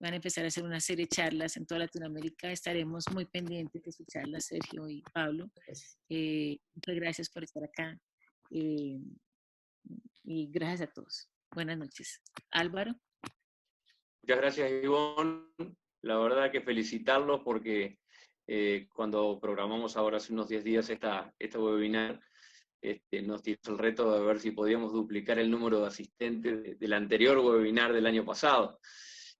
empezar a hacer una serie de charlas en toda Latinoamérica. Estaremos muy pendientes de sus charlas, Sergio y Pablo. Muchas gracias por estar acá. Y gracias a todos. Buenas noches. Álvaro. Muchas gracias, Ivonne. La verdad que felicitarlos porque cuando programamos ahora hace unos 10 días esta webinar, nos dio el reto de ver si podíamos duplicar el número de asistentes del anterior webinar del año pasado.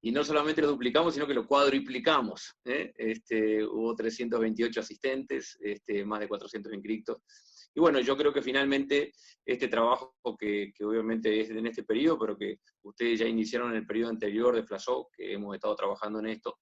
Y no solamente lo duplicamos, sino que lo cuadruplicamos. Hubo 328 asistentes, más de 400 inscritos. Y bueno, yo creo que finalmente este trabajo que obviamente es en este periodo, pero que ustedes ya iniciaron en el periodo anterior de FLASOC, que hemos estado trabajando en esto,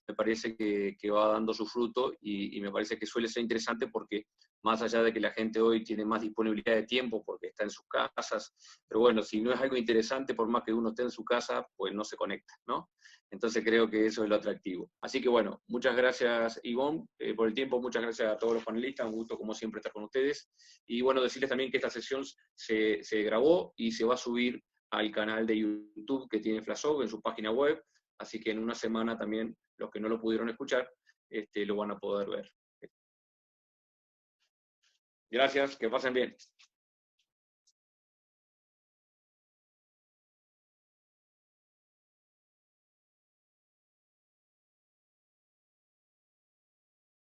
me parece que va dando su fruto y me parece que suele ser interesante porque más allá de que la gente hoy tiene más disponibilidad de tiempo porque está en sus casas, pero bueno, si no es algo interesante, por más que uno esté en su casa, pues no se conecta, ¿no? Entonces creo que eso es lo atractivo. Así que bueno, muchas gracias Ivonne por el tiempo, muchas gracias a todos los panelistas, un gusto como siempre estar con ustedes. Y bueno, decirles también que esta sesión se grabó y se va a subir al canal de YouTube que tiene FLASOC en su página web, así que en una semana también los que no lo pudieron escuchar lo van a poder ver. Gracias, que pasen bien.